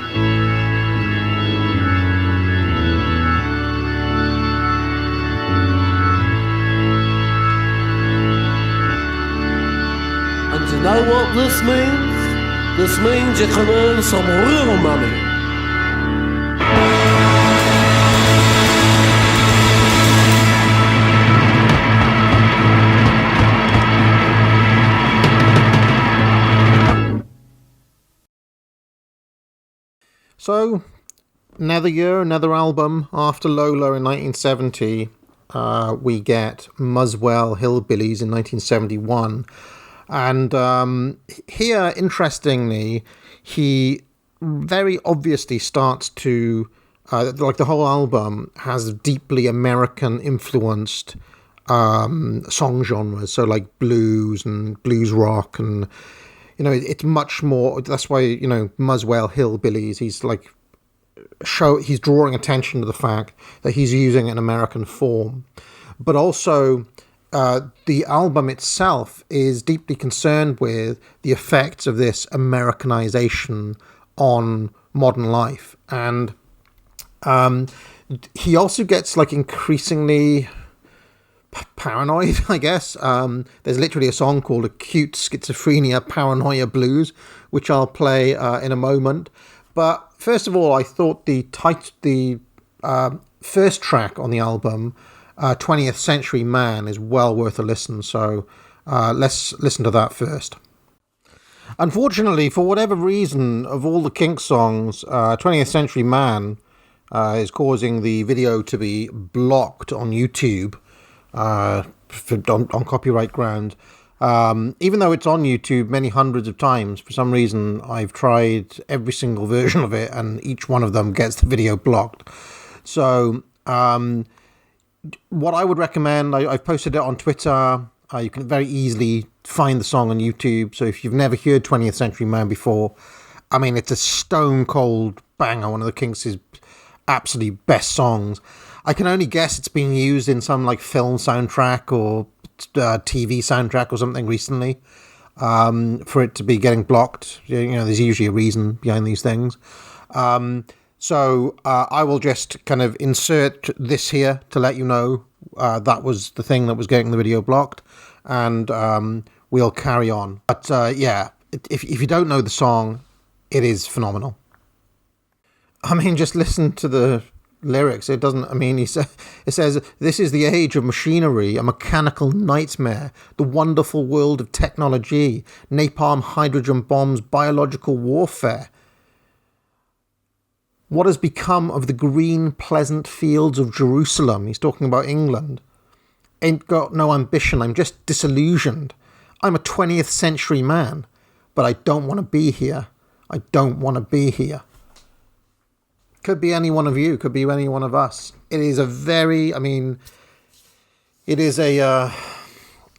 and you know what this means? This means you can earn some real money. So, another year, another album. After Lola in 1970, we get Muswell Hillbillies in 1971. And here, interestingly, he very obviously starts to, like the whole album has deeply American influenced song genres. So like blues and blues rock, and, you know, it's much more, that's why, you know, Muswell Hillbillies, he's like, he's drawing attention to the fact that he's using an American form. But also, the album itself is deeply concerned with the effects of this Americanization on modern life. And he also gets like increasingly paranoid, I guess. There's literally a song called Acute Schizophrenia Paranoia Blues, which I'll play in a moment. But first of all, I thought the first track on the album, 20th Century Man, is well worth a listen. So let's listen to that first. Unfortunately, for whatever reason, of all the Kinks songs, 20th Century Man is causing the video to be blocked on YouTube on copyright grounds. Even though it's on YouTube many hundreds of times, for some reason I've tried every single version of it and each one of them gets the video blocked. So what I would recommend, I've posted it on Twitter. You can very easily find the song on YouTube. So if you've never heard 20th Century Man before, I mean, it's a stone cold banger, one of the Kinks' absolutely best songs. I can only guess it's being used in some like film soundtrack or TV soundtrack or something recently, for it to be getting blocked. You know, there's usually a reason behind these things. So I will just kind of insert this here to let you know that was the thing that was getting the video blocked, and we'll carry on. But yeah, if you don't know the song, it is phenomenal. I mean, just listen to the lyrics. It doesn't, I mean, it says, "This is the age of machinery, a mechanical nightmare, the wonderful world of technology, napalm, hydrogen bombs, biological warfare. What has become of the green, pleasant fields of Jerusalem?" He's talking about England. "Ain't got no ambition, I'm just disillusioned. I'm a 20th century man, but I don't want to be here. I don't want to be here." Could be any one of you, could be any one of us. It is a very, I mean, it is a,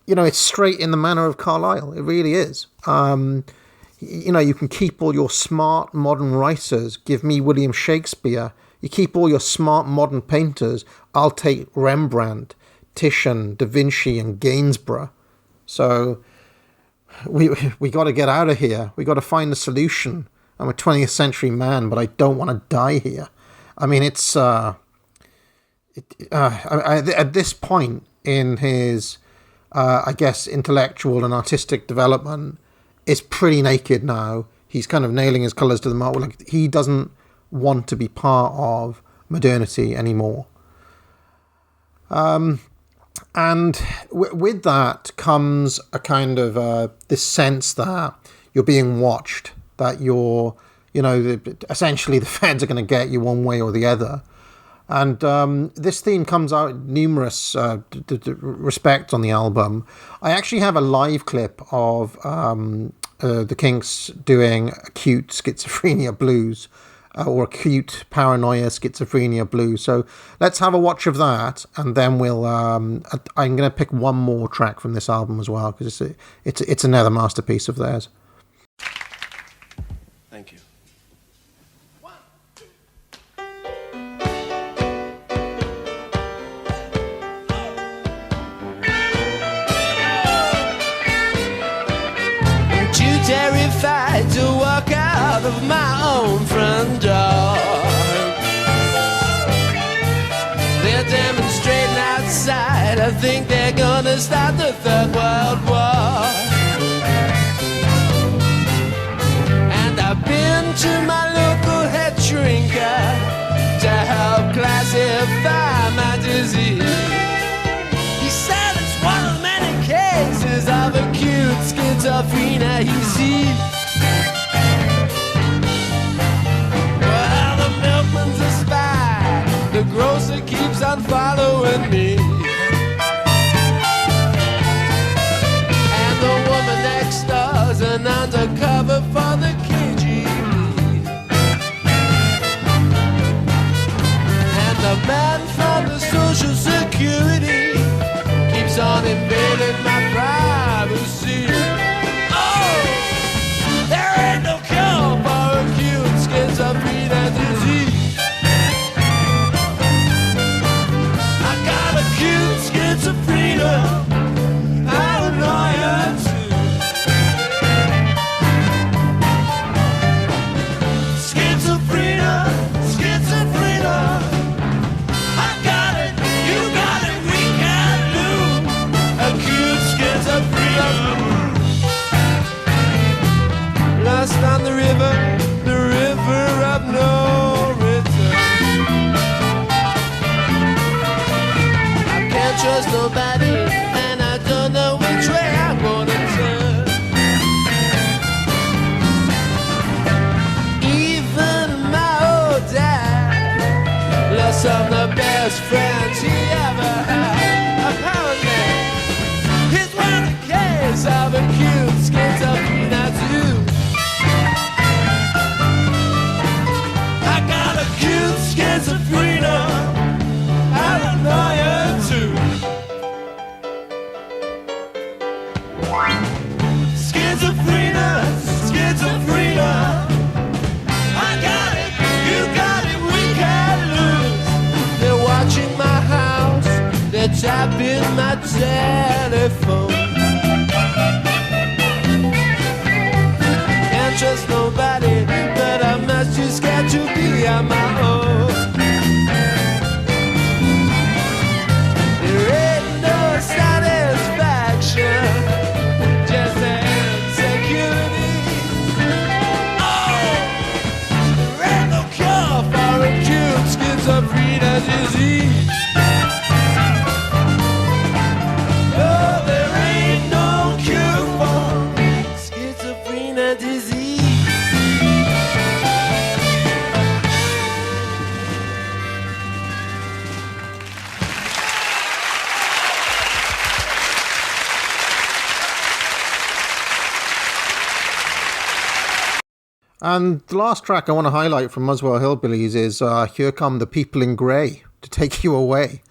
you know, it's straight in the manner of Carlyle. It really is. You know, you can keep all your smart modern writers. Give me William Shakespeare. You keep all your smart modern painters. I'll take Rembrandt, Titian, Da Vinci, and Gainsborough. So we got to get out of here. We got to find a solution. I'm a 20th century man, but I don't want to die here. I mean, it's at this point in his, I guess, intellectual and artistic development, it's pretty naked now. He's kind of nailing his colours to the marble. Like, he doesn't want to be part of modernity anymore. And with that comes a kind of this sense that you're being watched, that you're, you know, essentially the feds are going to get you one way or the other. And this theme comes out in numerous respects on the album. I actually have a live clip of the Kinks doing Acute Schizophrenia Blues, or Acute Paranoia Schizophrenia Blues. So let's have a watch of that, and then we'll. I'm going to pick one more track from this album as well, because it's another masterpiece of theirs. Thank you. Too terrified to walk out of my own front door. They're demonstrating outside. I think they're gonna start the Third World War. And I've been to my local head shrinker to help classify my disease. He said it's one of many cases of acute schizophrenia he sees. Well, following me. And the woman next door's an undercover for the KGB. And the man from the Social Security keeps on invading my privacy. Oh, there ain't no cure for acute schizophrenia disease. I got acute schizophrenia, paranoia too. Schizophrenia, schizophrenia. I got it, you got it, we can lose. Acute schizophrenia. Lost on the river of no return. I can't trust nobody, and I don't know which way I'm gonna turn. Even my old dad lost some of the best friends he ever had. Apparently, he's one of the case of acute schizophrenia too. I got acute schizophrenia, paranoia too. Schizophrenia, schizophrenia. I got it, you got it, we can't lose. They're watching my house, they're tapping my telephone. Can't trust nobody, but I'm not too scared to be on my own. There ain't no satisfaction, just insecurity. Oh, there ain't no cure for acute schizophrenia disease. Oh, there ain't no cure for schizophrenia disease. And the last track I want to highlight from Muswell Hillbillies is Here Come the People in Grey to Take You Away.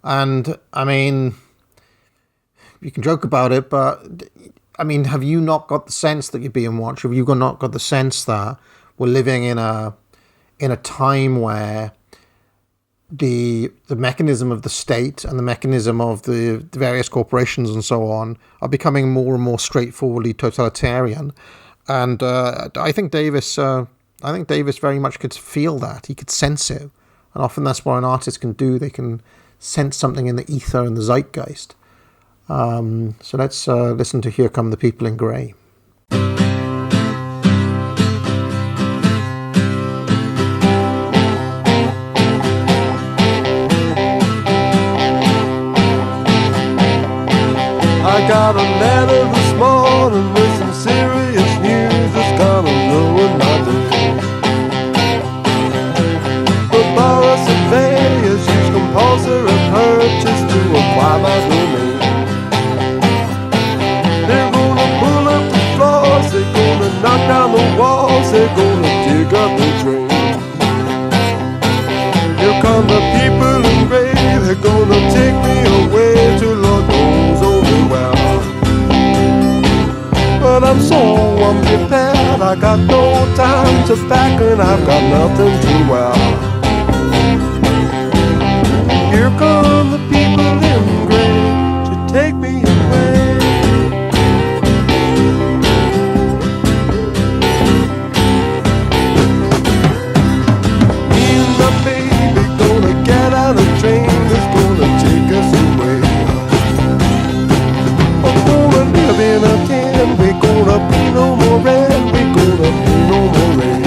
And, I mean, you can joke about it, but, I mean, have you not got the sense that you're being watched? Have you not got the sense that we're living in a time where the mechanism of the state and the mechanism of the various corporations and so on are becoming more and more straightforwardly totalitarian? And I think Davis very much could feel that. He could sense it. And often that's what an artist can do. They can sense something in the ether and the zeitgeist. So let's listen to Here Come the People in Grey. I got a letter this morning with some serious news that's gonna ruin my day. The borough surveyors use compulsory purchase to acquire my domain. They're gonna pull up the floors, they're gonna knock down the walls, they're gonna dig up the drain. Here come the people in grey, they're gonna take me away to Lord knows only where. But I'm so unprepared, I got no time to pack and I've got nothing to wear. Here come the people in grey to take me away. Me and my baby gonna get on a train that's gonna take us away. I'm gonna live in a tent, we're gonna be no more rent, we're gonna be no more rain.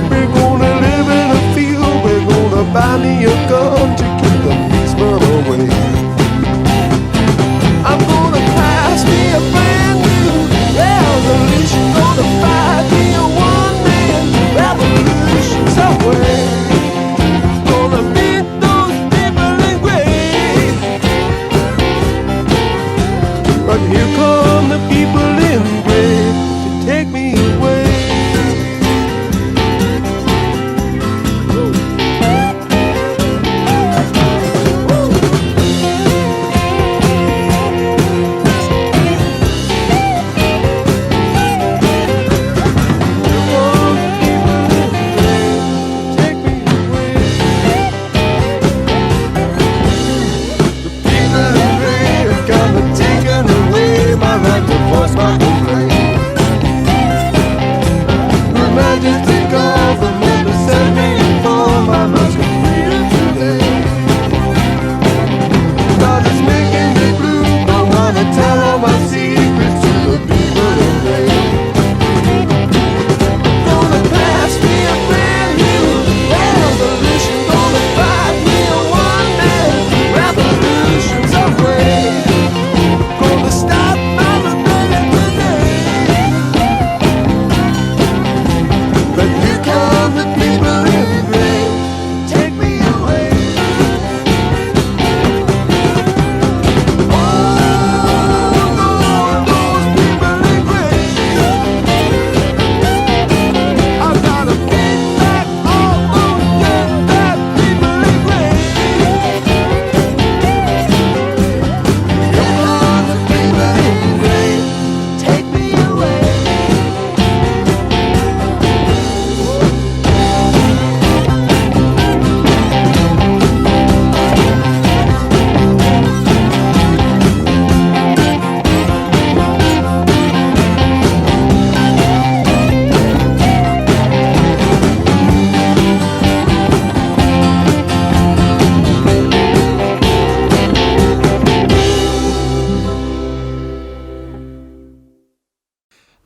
We're gonna live in a field, we're gonna buy me a gun to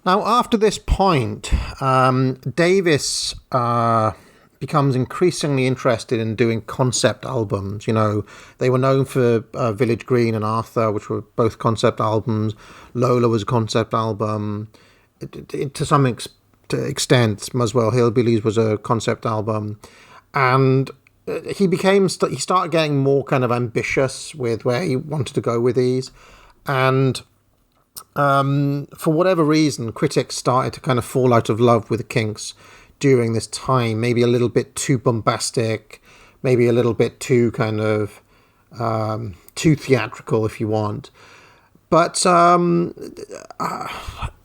Now, after this point, Davis becomes increasingly interested in doing concept albums. You know, they were known for Village Green and Arthur, which were both concept albums. Lola was a concept album. To some extent, Muswell Hillbillies was a concept album. And he started getting more kind of ambitious with where he wanted to go with these. And for whatever reason, critics started to kind of fall out of love with the Kinks during this time. Maybe a little bit too bombastic, maybe a little bit too kind of too theatrical, if you want. But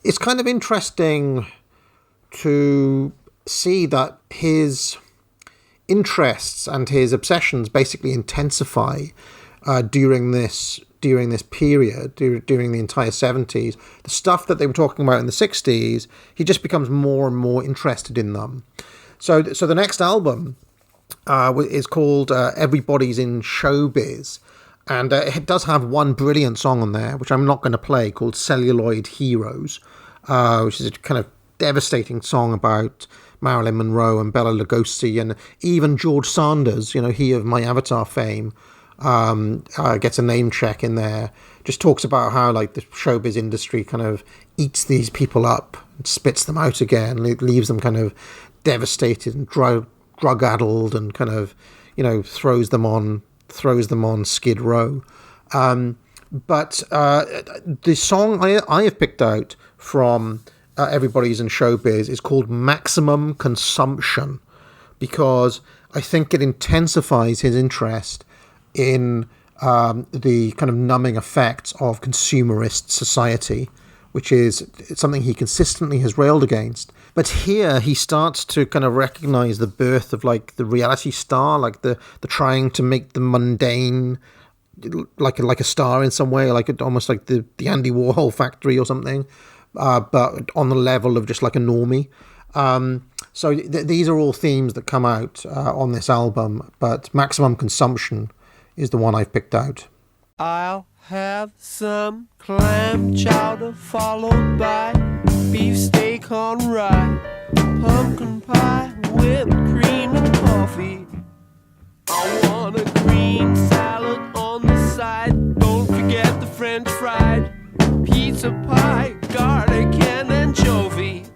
it's kind of interesting to see that his interests and his obsessions basically intensify during this period, during the entire 70s. The stuff that they were talking about in the 60s, he just becomes more and more interested in them. So the next album is called Everybody's in Showbiz, and it does have one brilliant song on there, which I'm not going to play, called Celluloid Heroes, which is a kind of devastating song about Marilyn Monroe and Bela Lugosi, and even George Sanders, you know, he of My Avatar fame, gets a name check in there. Just talks about how like the showbiz industry kind of eats these people up and spits them out again. It leaves them kind of devastated and drug-addled, and kind of, you know, throws them on Skid Row. But the song I have picked out from Everybody's in Showbiz is called Maximum Consumption, because I think it intensifies his interest in the kind of numbing effects of consumerist society, which is something he consistently has railed against. But here he starts to kind of recognize the birth of like the reality star, like the trying to make the mundane like a star in some way, like almost like the Andy Warhol factory or something, but on the level of just like a normie. So these are all themes that come out on this album, but Maximum Consumption is the one I've picked out. I'll have some clam chowder followed by beefsteak on rye, pumpkin pie, whipped cream and coffee. I want a green salad on the side, don't forget the French fried, pizza pie, garlic and anchovy.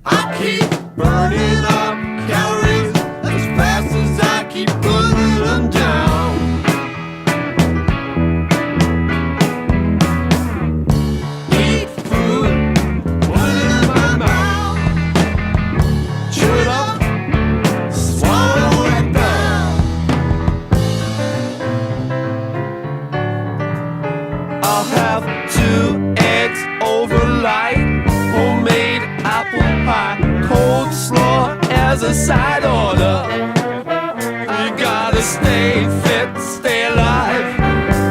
I keep burning up calories as fast as I keep putting them down. As a side order, you gotta stay fit, stay alive,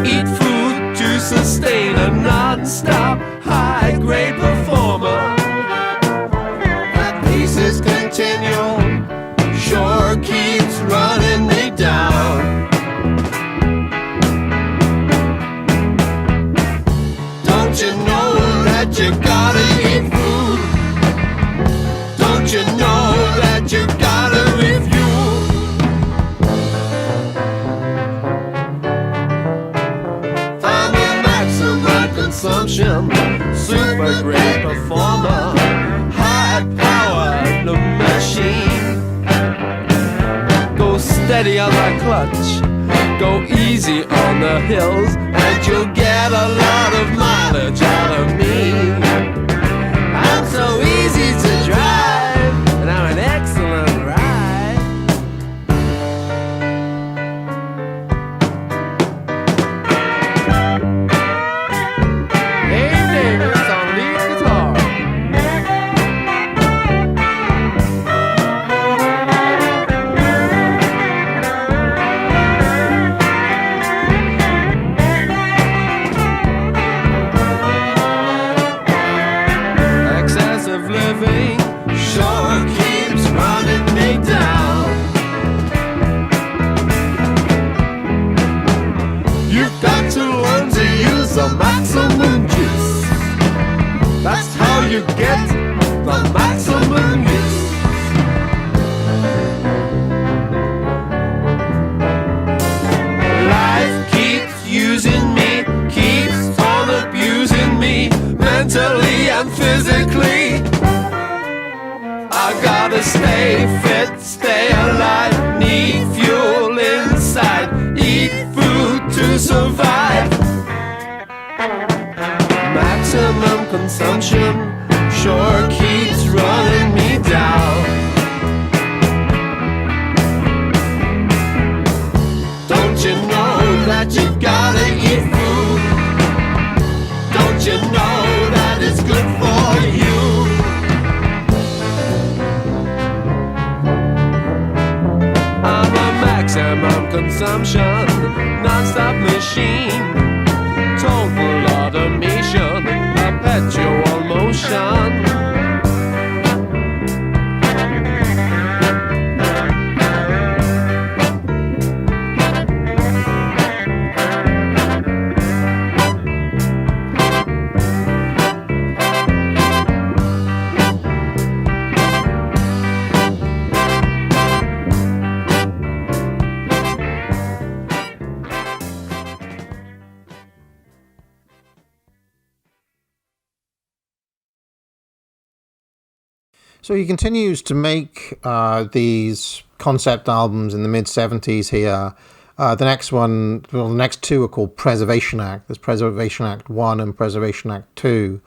eat food to sustain a non-stop high-grade performer. That pace is continual, sure keeps running me down. Don't you know that you gotta eat food? Don't you know that you gotta refuel? I'm a maximum consumption, super great performer, high powered machine. Go steady on the clutch, go easy on the hills, and you'll get a lot of mileage out of me. I'm so easy to drive, and I'm an excellent ride. Hey Davis on lead guitar. Excessive living sure keeps running me down. You've got to learn to use the maximum juice. That's how till you get the maximum use. Life keeps using me, keeps on abusing me, mentally and physically. I gotta stay fit, stay alive, need fuel inside, eat food to survive. Maximum consumption sure keeps running me down. Don't you know that you gotta eat food? Don't you know that it's good for you? I'm a maximum consumption, non-stop machine, total automation, perpetual motion. So he continues to make these concept albums in the mid-70s here. The next one, well, the next two are called Preservation Act. There's Preservation Act 1 and Preservation Act 2.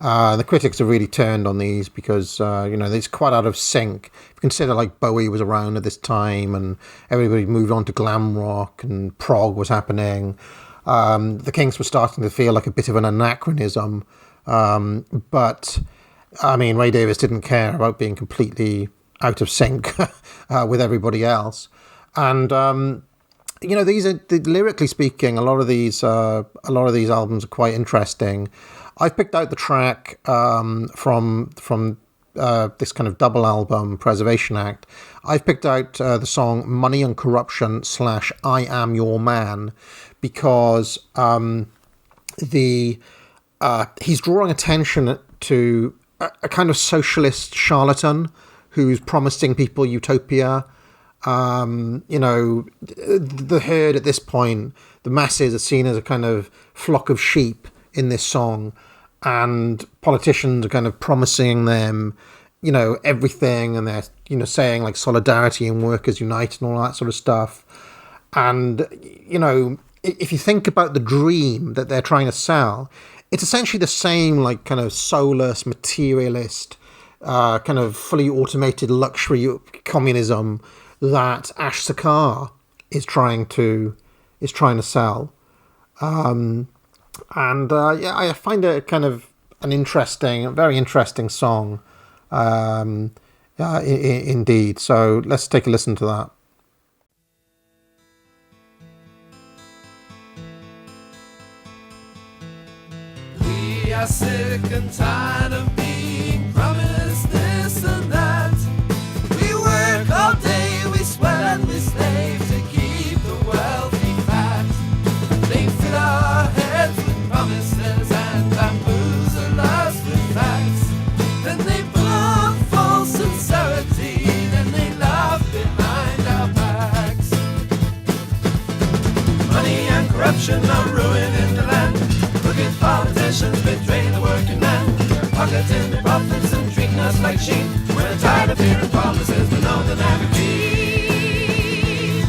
The critics are really turned on these because, it's quite out of sync. If you consider, like, Bowie was around at this time and everybody moved on to glam rock and prog was happening. The Kinks were starting to feel like a bit of an anachronism. But I mean, Ray Davies didn't care about being completely out of sync with everybody else. And, these are, lyrically speaking, a lot of these albums are quite interesting. I've picked out the track from this kind of double album, Preservation Act. I've picked out the song Money and Corruption / I Am Your Man, because he's drawing attention to a kind of socialist charlatan who's promising people utopia. The herd at this point, the masses are seen as a kind of flock of sheep in this song, and politicians are kind of promising them, everything, and they're, saying like solidarity and workers unite and all that sort of stuff. And, if you think about the dream that they're trying to sell, it's essentially the same, like, kind of soulless, materialist, kind of fully automated luxury communism that Ash Sakar is trying to sell. I find it kind of a very interesting song, indeed. So let's take a listen to that. We are sick and tired of being promised this and that. We work all day, we sweat and we slave to keep the wealthy fat. They fill our heads with promises and bamboozle us with facts. Then they pull on false sincerity, then they laugh behind our backs. Money and corruption are ruining the land. Crooked politicians betray the working man. Pocketing the profits and treating us like sheep. We're tired of hearing promises we know they'll never keep.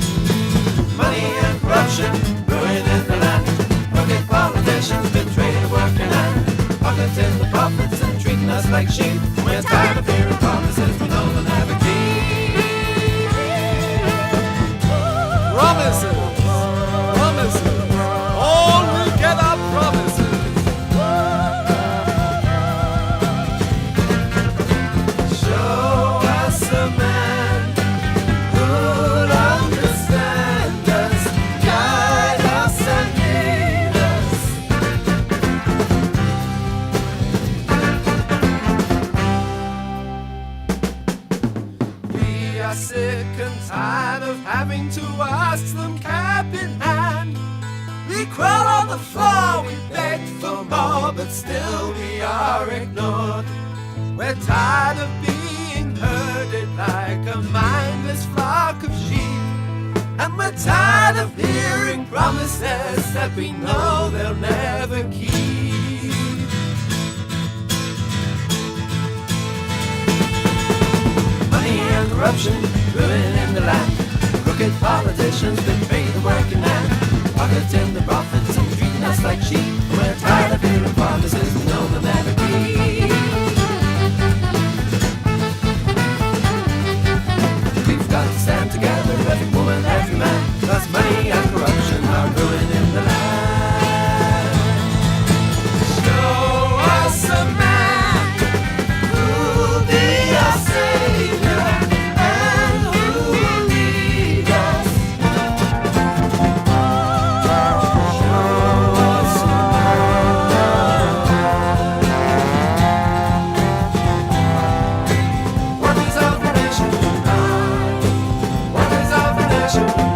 Money and corruption ruining the land. Crooked politicians betray the working man. Pocketing the profits and treating us like sheep. We're tired of hearing promises we know they'll never keep. Promises, promises, all will get our promises. Sick and tired of having to ask them cap in hand. We crawl on the floor, we beg for more, but still we are ignored. We're tired of being herded like a mindless flock of sheep. And we're tired of hearing promises that we know they'll never keep. Money and corruption ruining the land. Crooked politicians betray the working man. Pocketing the profits and treating us like sheep. We're tired of hearing promises we know they'll never keep. We've got to stand together, every woman, every man, 'cause money and corruption are ruining the land. Show us a man who'll be our savior and who'll lead us. Show us a man. What is our nation tonight? What is our nation tonight?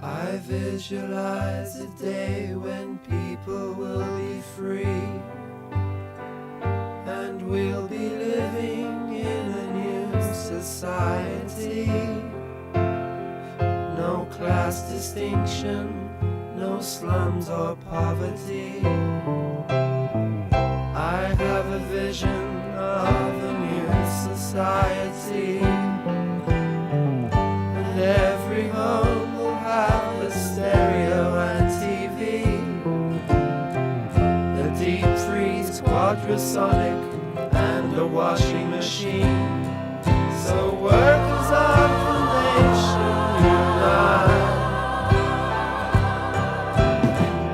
I visualize a day when people will be free, and we'll be living in a new society. No class distinction, no slums or poverty. I have a vision of a new society, and every home will have a stereo and TV, a deep freeze quadrasonic and a washing machine. So workers of the nation unite.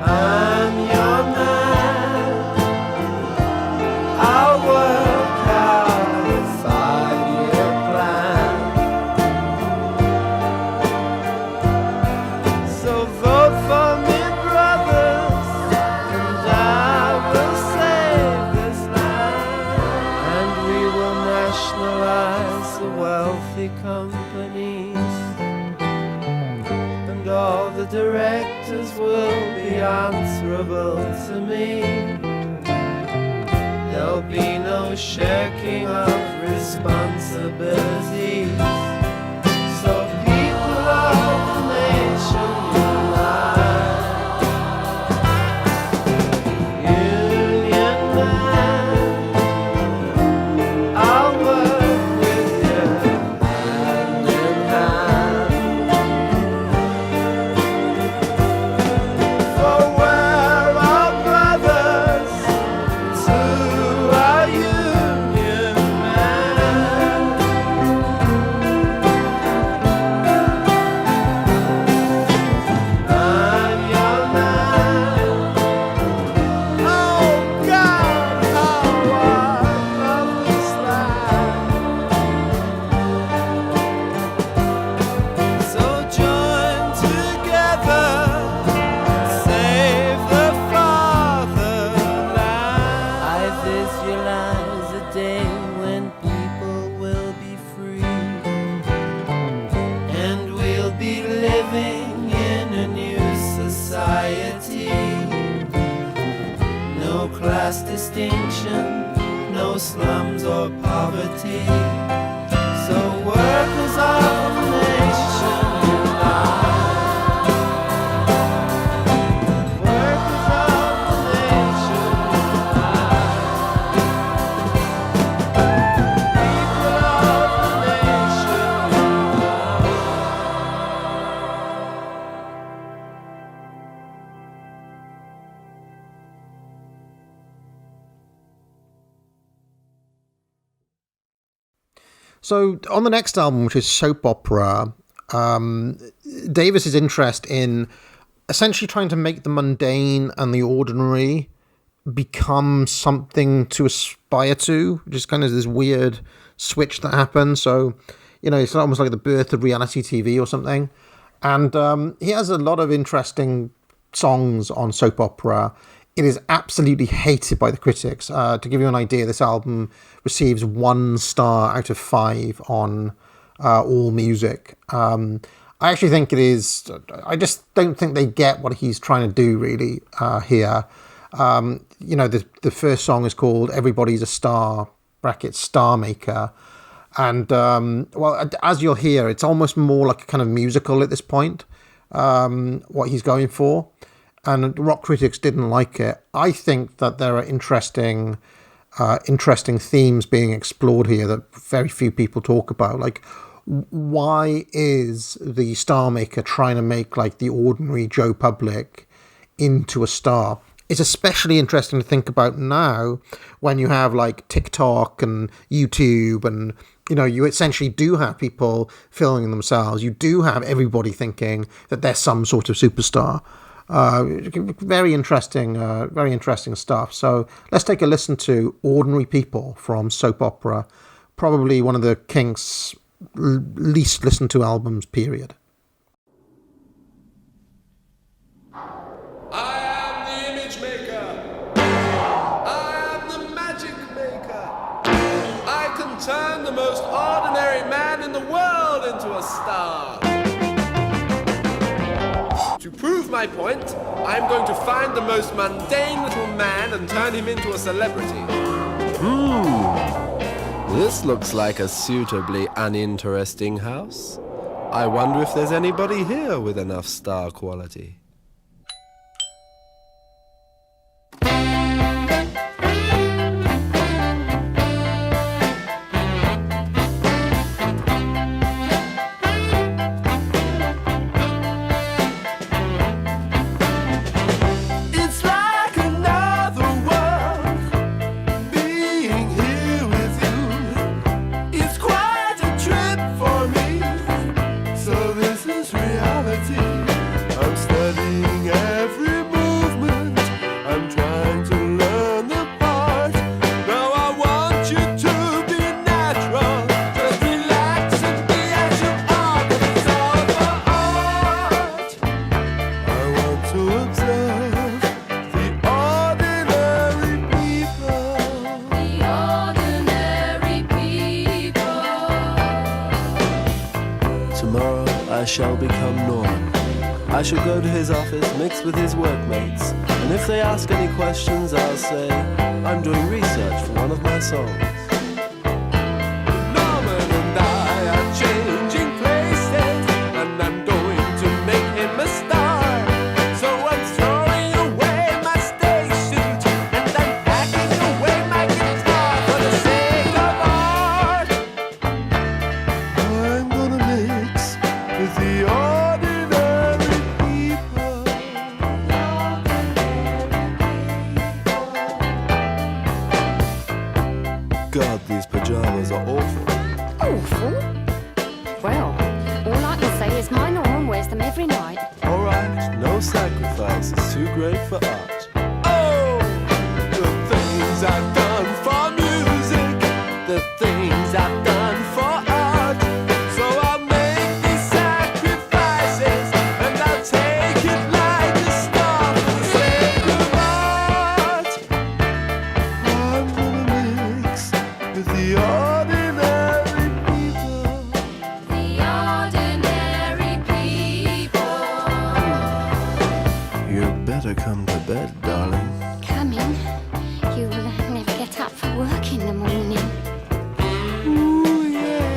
I'm your man. I'll work out a 5-year plan. So vote for me, brothers, and I will save this land. And we will nationalize the wealthy companies, and all the directors will be answerable to me. There'll be no shirking of responsibilities. So people of the nation unite. Union man, I'll work with you hand in hand. For we're all brothers to our union man. I'm your man. Oh God, how I love this land. So join together, save the fatherland. I visualize a day when people will be free, and we'll be living in a new society. No class distinction, no slums or poverty. So workers of the nation unite. Workers of the nation unite. People of the nation unite. So on the next album, which is Soap Opera, Davis's interest in essentially trying to make the mundane and the ordinary become something to aspire to, which is kind of this weird switch that happens. So, it's almost like the birth of reality TV or something. And he has a lot of interesting songs on Soap Opera. It is absolutely hated by the critics. To give you an idea, this album receives 1 star out of 5 on All Music. I actually think it is. I just don't think they get what he's trying to do really here. The first song is called "Everybody's a Star" (Star Maker), and as you'll hear, it's almost more like a kind of musical at this point. What he's going for, and rock critics didn't like it. I think that there are interesting themes being explored here that very few people talk about. Like, why is the Star Maker trying to make like the ordinary Joe Public into a star? It's especially interesting to think about now when you have like TikTok and YouTube, and you essentially do have people filming themselves. You do have everybody thinking that they're some sort of superstar. Very interesting stuff. So let's take a listen to "Ordinary People" from Soap Opera, probably one of the Kinks' least listened to albums, period. I am the image maker. I am the magic maker. I can turn the most ordinary man in the world into a star. To prove my point, I'm going to find the most mundane little man and turn him into a celebrity. This looks like a suitably uninteresting house. I wonder if there's anybody here with enough star quality. It's like another world being here with you. It's quite a trip for me. So this is reality. I'm studying every movement. I'm trying to learn the part. Now I want you to be natural. Just relax and be at your art. It's all for art. I want to observe the ordinary people. The ordinary people. Tomorrow I shall become Norman. I shall go to his office, mix with his workmates, and if they ask any questions, I'll say, I'm doing research for one of my songs. Norman and I are changing places, and I'm going to make him a star. So I'm throwing away my stage suit, and I'm packing away my guitar for the sake of art. I'm gonna mix with the ordinary people. God, these pajamas are awful. Awful? Well, all I can say is my Norman wears them every night. All right, no sacrifice is too great for art. Oh, the things I've done for music, the things I've done for art. So I'll make these sacrifices, and I'll take it like a star for the sake of art. I'm gonna mix with the ordinary people. The ordinary people. You'd better come to bed, darling. Come in. You'll never get up for work in the morning. Ooh, yeah.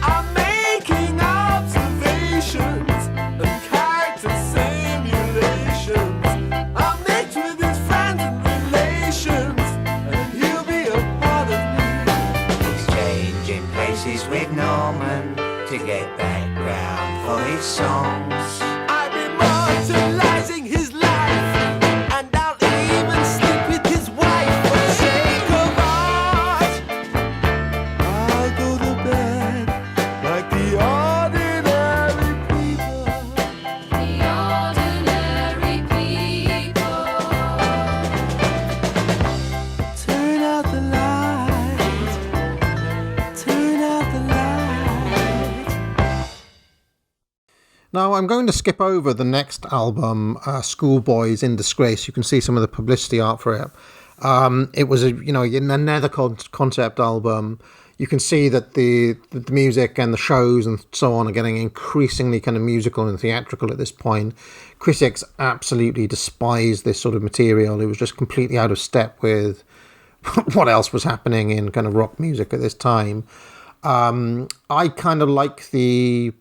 I'm making observations and character simulations. I'll mix with his friends and relations, and he'll be a part of me. Exchanging places with Norman to get background for his songs. I'll be mortalizing his life, and I'll even sleep with his wife for the sake of art. I'll go to bed like the ordinary people. The ordinary people. Turn out the light. Turn out the light. Now, I'm going to skip over the next album, Schoolboys in Disgrace. You can see some of the publicity art for it. It was another concept album. You can see that the music and the shows and so on are getting increasingly kind of musical and theatrical at this point. Critics absolutely despise this sort of material. It was just completely out of step with what else was happening in kind of rock music at this time. I kind of like the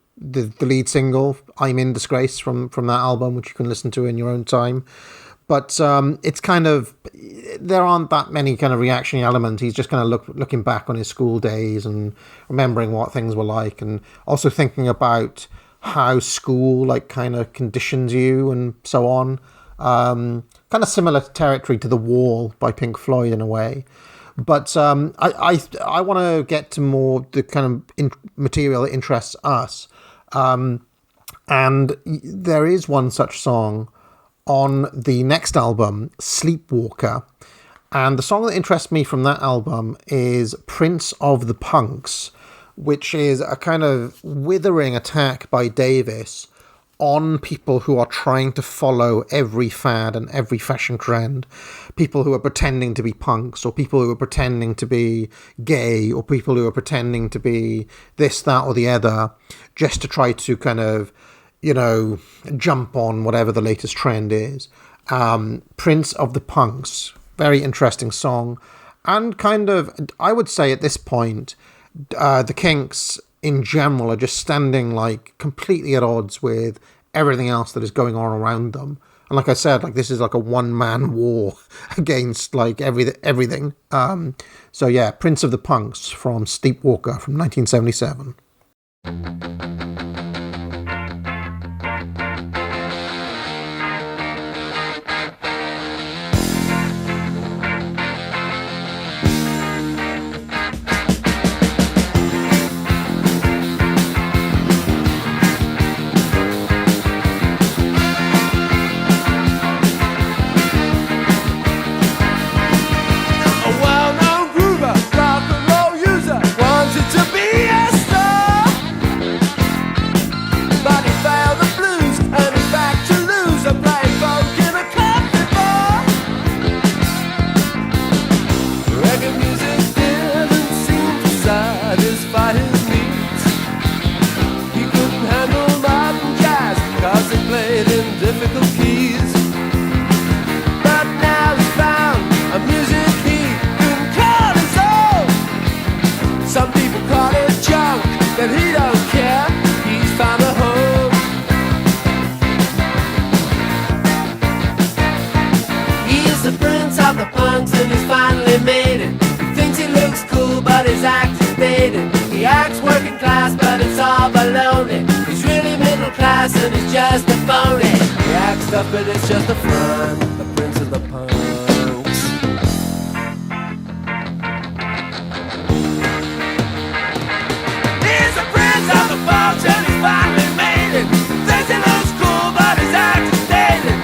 lead single, "I'm in Disgrace," from that album, which you can listen to in your own time. But it's kind of, there aren't that many kind of reactionary elements. He's just kind of looking back on his school days and remembering what things were like, and also thinking about how school like kind of conditions you and so on. Kind of similar territory to The Wall by Pink Floyd in a way. But I want to get to more the kind of material that interests us. And there is one such song on the next album, Sleepwalker. And the song that interests me from that album is Prince of the Punks, which is a kind of withering attack by Davis on people who are trying to follow every fad and every fashion trend. People who are pretending to be punks, or people who are pretending to be gay, or people who are pretending to be this, that, or the other, just to try to kind of, jump on whatever the latest trend is. Prince of the Punks, very interesting song. And kind of, I would say at this point, the Kinks in general are just standing like completely at odds with everything else that is going on around them. And like I said, like this is like a one-man war against like everything. So yeah, Prince of the Punks from Sleepwalker from 1977. But it's just a front, the Prince of the Punks. He's the Prince of the Punks and he's finally made it. Thinks he looks cool but his act is dated.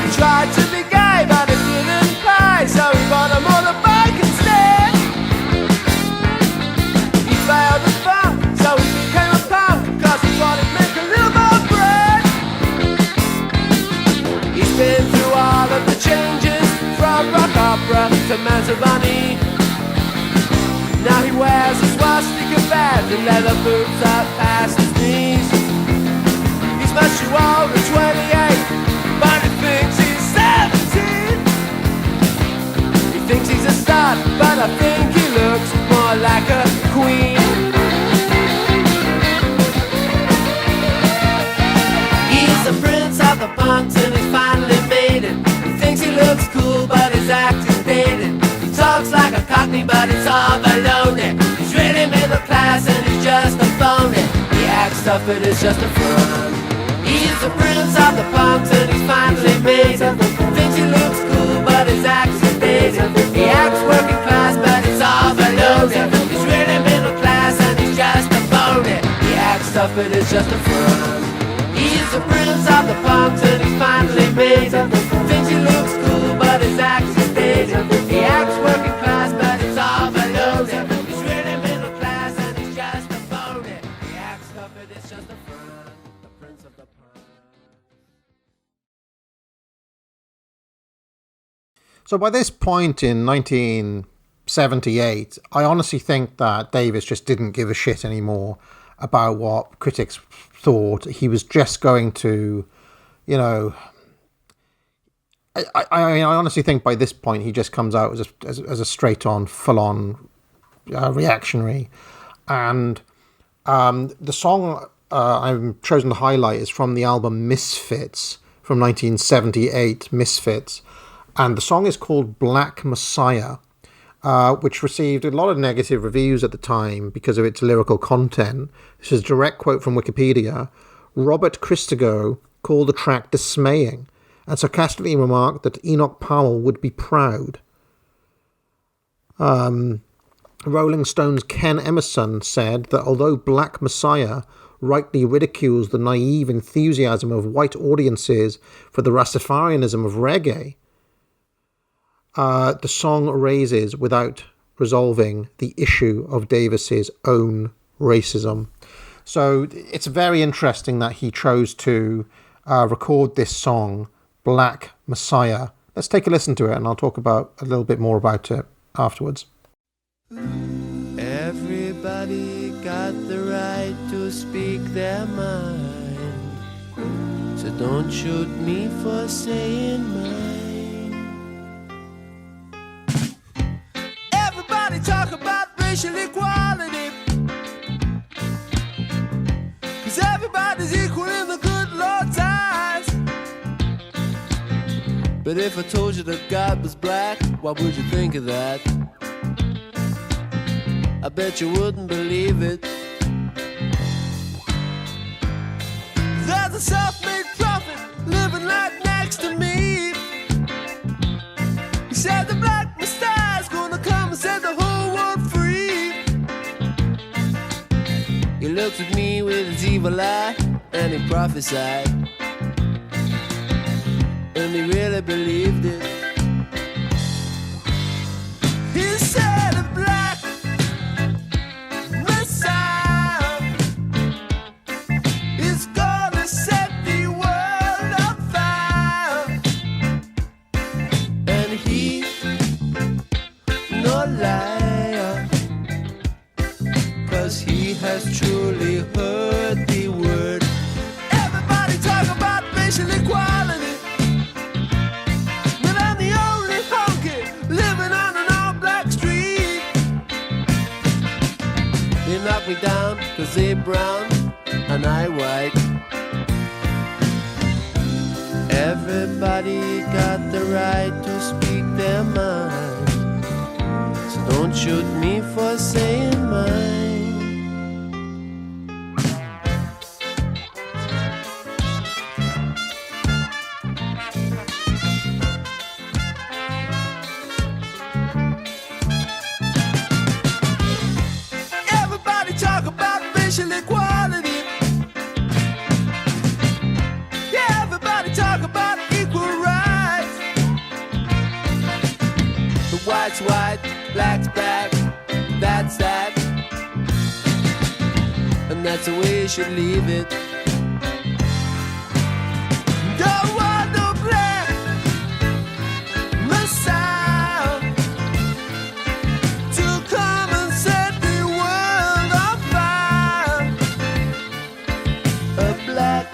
He tried to be gay but it didn't pay, so he bought a motorbike instead. He failed the funk, so he became a punk, cause he thought he'd make a little more bread. He's been through all of the changes, from rock opera to Manzarani. Now he wears a swastika badge and leather boots up past his knees. He's much too old at 28, but he thinks he's 17. Thinks he's a star, but I think he looks more like a queen. He's the Prince of the Punks and he's finally made it. He thinks he looks cool, but his act is dated. He talks like a cockney, but it's all baloney. He's really middle class and he's just a phony. He acts tough, but it's just a front. He's the Prince of the Punks and he's finally made it. Thinks he looks cool, but his act is dated. He acts working class, but it's all baloney. He's really middle class and he's just a phony. He acts tough, but it's just a front. He's the Prince of the Punks and he's finally made it. Thinks he looks cool, but his act is dated. He acts working class, but it's all baloney. He's really middle So by this point in 1978, I honestly think that Davis just didn't give a shit anymore about what critics thought. He was just going to, you know... I honestly think by this point he just comes out as a straight-on, full-on reactionary. And the song I've chosen to highlight is from the album Misfits from 1978, Misfits. And the song is called Black Messiah, which received a lot of negative reviews at the time because of its lyrical content. This is a direct quote from Wikipedia. Robert Christgau called the track dismaying and sarcastically remarked that Enoch Powell would be proud. Rolling Stone's Ken Emerson said that although Black Messiah rightly ridicules the naive enthusiasm of white audiences for the Rastafarianism of reggae, the song raises without resolving the issue of Davis's own racism. So it's very interesting that he chose to record this song, Black Messiah. Let's take a listen to it, and I'll talk about a little bit more about it afterwards. Everybody got the right to speak their mind, so don't shoot me for saying mine. Everybody talk about racial equality, 'cause everybody's equal in the good Lord's eyes. But if I told you that God was black, what would you think of that? I bet you wouldn't believe it. There's a self-made prophet living right next to me. He said the black Messiah's gonna come and set the whole world free. He looked at me with his evil eye and he prophesied, and he really believed it. He said a black Messiah is gonna set the world on fire, and he's no liar, 'cause he has truly heard the word. Everybody talk about racial equality, but I'm the only honky living on an all-black street. They knock me down 'cause they brown and I white. Everybody got the right to speak their mind, so don't shoot me for saying mine. Everybody talk about racial equality. Yeah, everybody talk about equal rights. The white's white, black's black, that's that. And that's the way you should leave it. Don't want no black Messiah to come and set the world on fire. A black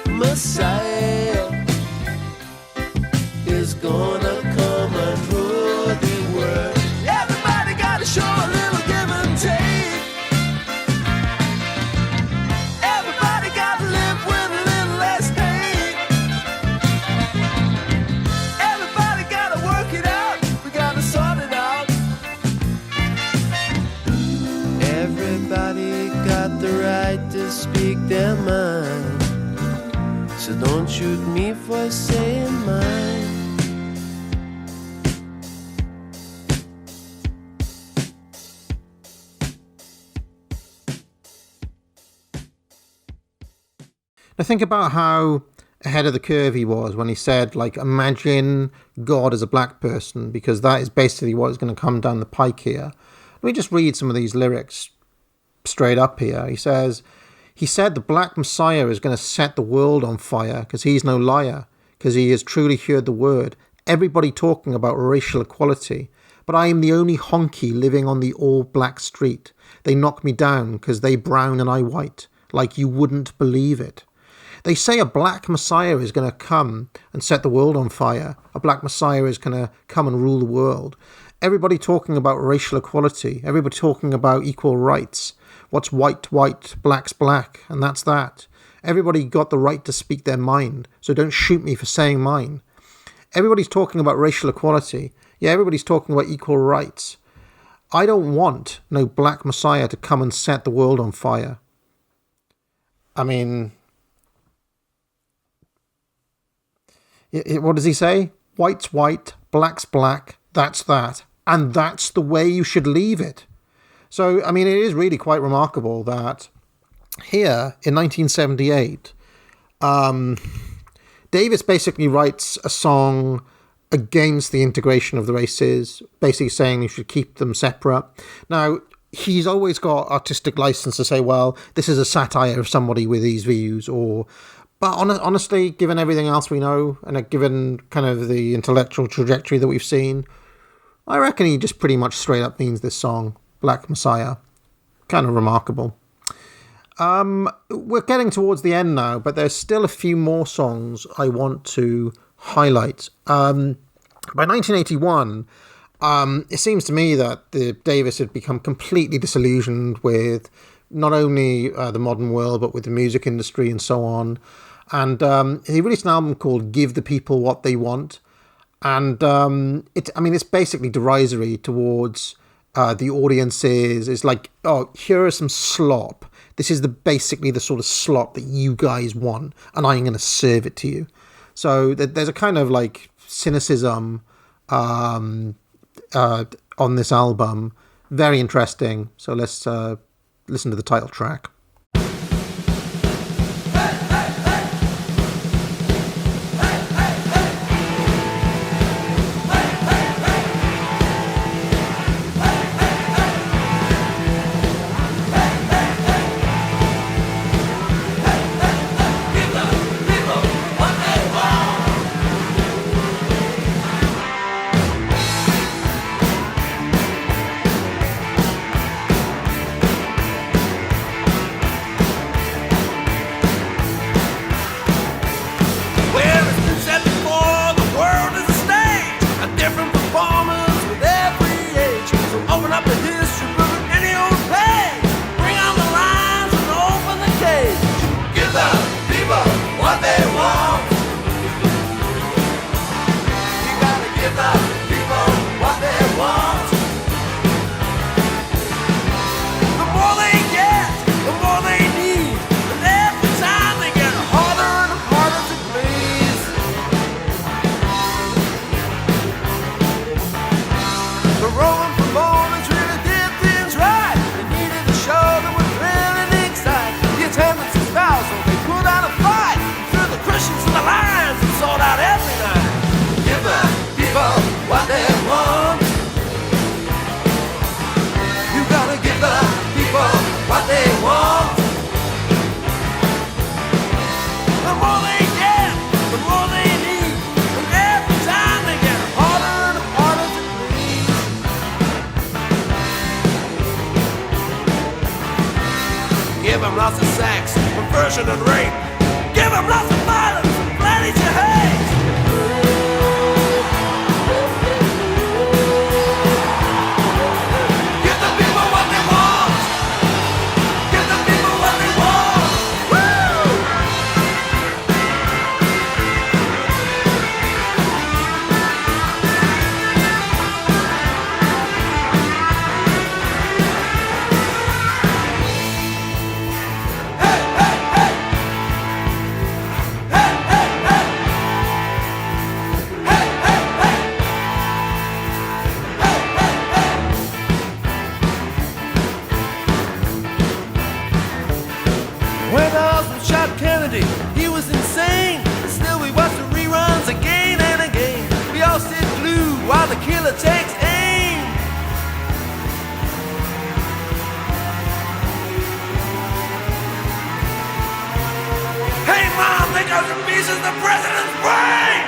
Messiah is gonna come and rule the world. Everybody gotta show a little give and take. Everybody gotta live with a little less hate. Everybody gotta work it out. We gotta sort it out. Everybody got the right to speak their mind, so don't shoot me for saying mine. Now think about how ahead of the curve he was when he said, like, imagine God as a black person, because that is basically what is going to come down the pike here. Let me just read some of these lyrics straight up here. He said the black Messiah is going to set the world on fire because he's no liar, because he has truly heard the word. Everybody talking about racial equality, but I am the only honky living on the all-black street. They knock me down because they brown and I white, like you wouldn't believe it. They say a black messiah is going to come and set the world on fire. A black messiah is going to come and rule the world. Everybody talking about racial equality. Everybody talking about equal rights. What's white, white, black's black, and that's that. Everybody got the right to speak their mind, so don't shoot me for saying mine. Everybody's talking about racial equality. Yeah, everybody's talking about equal rights. I don't want no black messiah to come and set the world on fire. I mean, what does he say? White's white, black's black, that's that. And that's the way you should leave it. So, I mean, it is really quite remarkable that here in 1978, Davis basically writes a song against the integration of the races, basically saying you should keep them separate. Now, he's always got artistic license to say, well, this is a satire of somebody with these views, but honestly, given everything else we know, and given kind of the intellectual trajectory that we've seen, I reckon he just pretty much straight up means this song, Black Messiah. Kind of remarkable. We're getting towards the end now, but there's still a few more songs I want to highlight. By 1981, it seems to me that Davis had become completely disillusioned with not only the modern world, but with the music industry and so on. And he released an album called Give the People What They Want. And it's basically derisory towards the audiences. It's like, oh, here is some slop. This is basically the sort of slop that you guys want, and I'm going to serve it to you. So there's a kind of like cynicism on this album. Very interesting. So let's listen to the title track. Lots of sex, perversion and rape. Give them lots of violence, plenty to hate. Give the people what they want. Give the people what they want. He was insane, but still we watch the reruns again and again. We all sit glued while the killer takes aim. Hey mom, they got some pieces of the president's brain.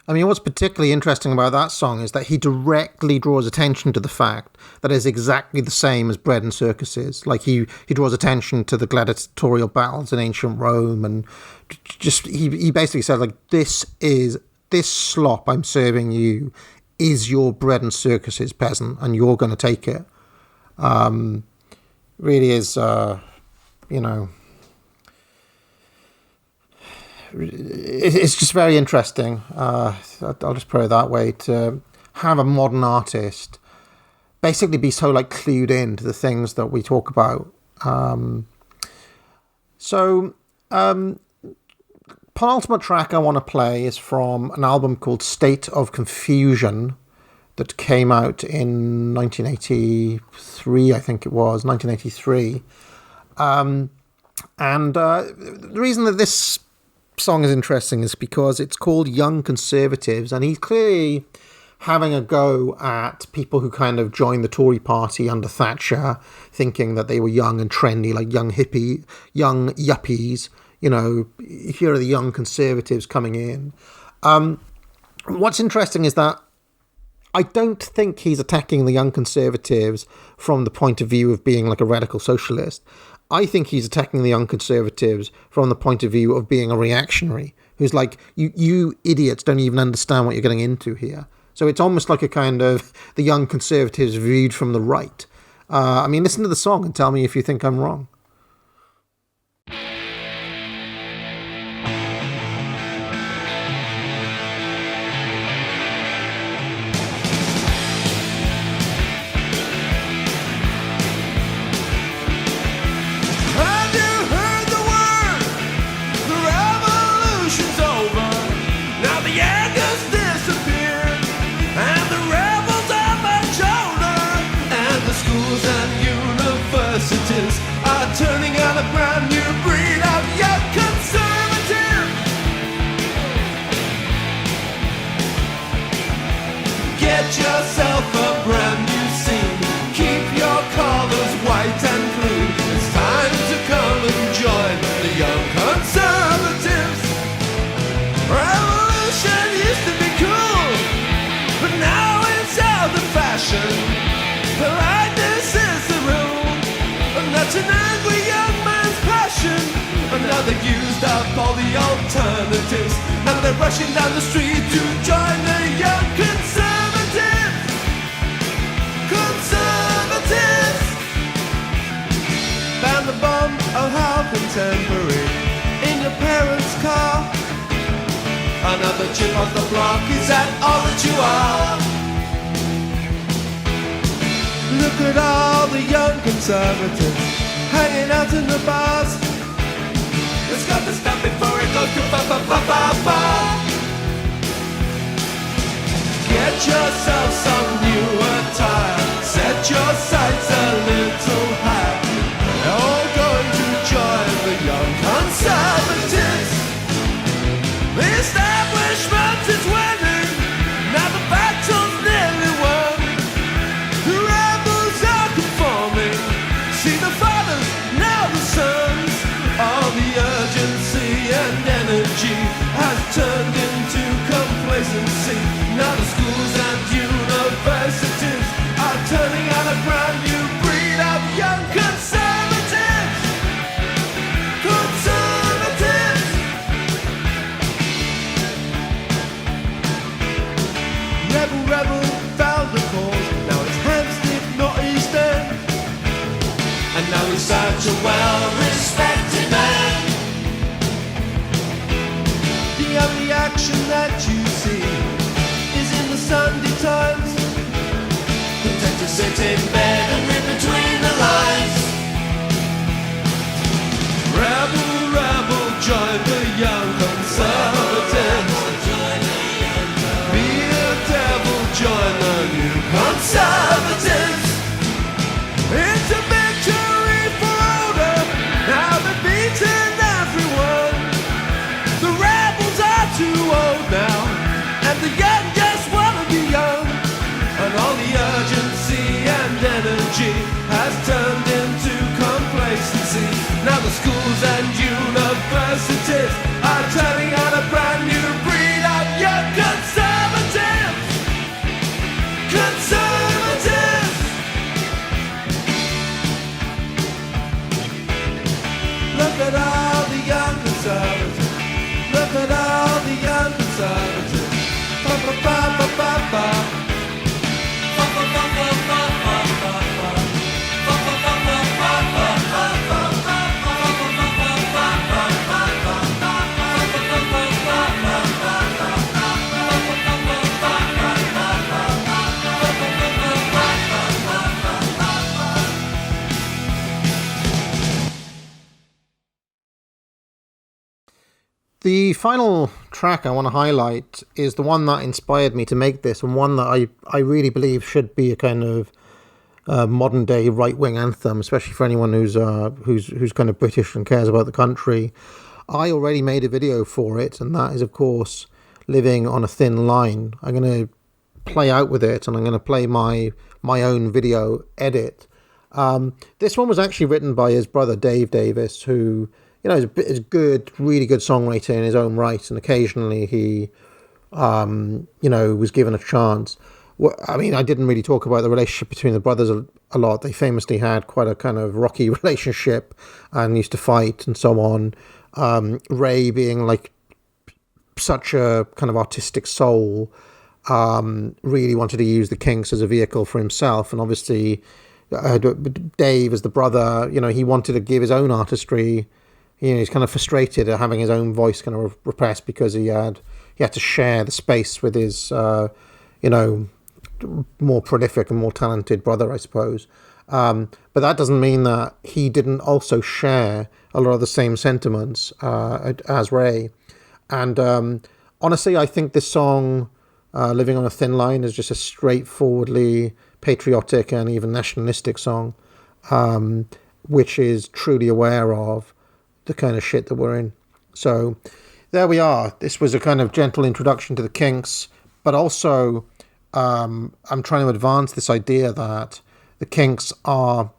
I mean, what's particularly interesting about that song is that he directly draws attention to the fact that it's exactly the same as Bread and Circuses. Like he draws attention to the gladiatorial battles in ancient Rome, and just he basically said, like, this slop I'm serving you is your Bread and Circuses, peasant, and you're going to take it. Really is, it's just very interesting. I'll just put it that way, to have a modern artist basically be so like clued in to the things that we talk about. Penultimate track I want to play is from an album called State of Confusion that came out in 1983, I think it was, 1983. And the reason that this song is interesting is because it's called Young Conservatives, and he's clearly having a go at people who kind of joined the Tory party under Thatcher, thinking that they were young and trendy, like young yuppies. You know, here are the young conservatives coming in. What's interesting is that I don't think he's attacking the young conservatives from the point of view of being like a radical socialist. I think he's attacking the young conservatives from the point of view of being a reactionary, who's like, you idiots don't even understand what you're getting into here. So it's almost like a kind of the young conservatives viewed from the right. I mean, listen to the song and tell me if you think I'm wrong. Turning out a brand new breed of young conservative. Get yourself a brand new scene. Keep your collars white and clean. It's time to come and join the young conservatives. Revolution used to be cool, but now it's out of fashion. Politeness is the rule, and that's an angry young man's passion. And now they've used up all the alternatives. Now they're rushing down the street to join the young conservatives. Conservatives! Found the bomb, oh how contemporary, in your parents' car. Another chip on the block, is that all that you are? Look at all the young conservatives hanging out in the bars. It's got to stop before it goes too far. Get yourself some new attire. Set your sights a little higher. They're all going to join the young conservatives. The establishment is winning. Now the battle's nearly won. The rebels are conforming. See the fathers, now the sons. All the urgency and energy has turned into complacency. Now the schools and universities are turning out a brand new breed of young conservatives. Conservatives. Rebel, found the cause. Now it's Hampstead, not East End. And now he's such a well-respected man. The only action that you see is in the Sunday Times. Who tend to sit in bed and read between the lines. Rebel, join the young conservatives. Be a devil, join the new conservatives. It's a victory for order. Now they've beaten everyone. The rebels are too old now, and the young just want to be young. And all the urgency and energy has turned into complacency. Now the schools and universities are turning out a brand new breed of young conservatives. Look at all the young conservatives. Ba ba ba ba ba ba. Ba ba ba ba ba ba ba ba. Ba ba ba ba ba ba ba ba. The final track I want to highlight is the one that inspired me to make this, and one that I really believe should be a kind of modern day right wing anthem, especially for anyone who's kind of British and cares about the country. I already made a video for it, and that is of course Living on a Thin Line. I'm going to play out with it, and I'm going to play my own video edit. This one was actually written by his brother Dave Davis, who, you know, is a good, really good songwriter in his own right, and occasionally he, you know, was given a chance. I mean, I didn't really talk about the relationship between the brothers a lot. They famously had quite a kind of rocky relationship and used to fight and so on. Ray being like such a kind of artistic soul, really wanted to use the Kinks as a vehicle for himself, and obviously Dave as the brother, you know, he wanted to give his own artistry. You know, he's kind of frustrated at having his own voice kind of repressed because he had to share the space with his, you know, more prolific and more talented brother, I suppose. But that doesn't mean that he didn't also share a lot of the same sentiments as Ray. And honestly, I think this song, Living on a Thin Line, is just a straightforwardly patriotic and even nationalistic song, which is truly aware of the kind of shit that we're in. So there we are. This was a kind of gentle introduction to the Kinks, but also I'm trying to advance this idea that the Kinks are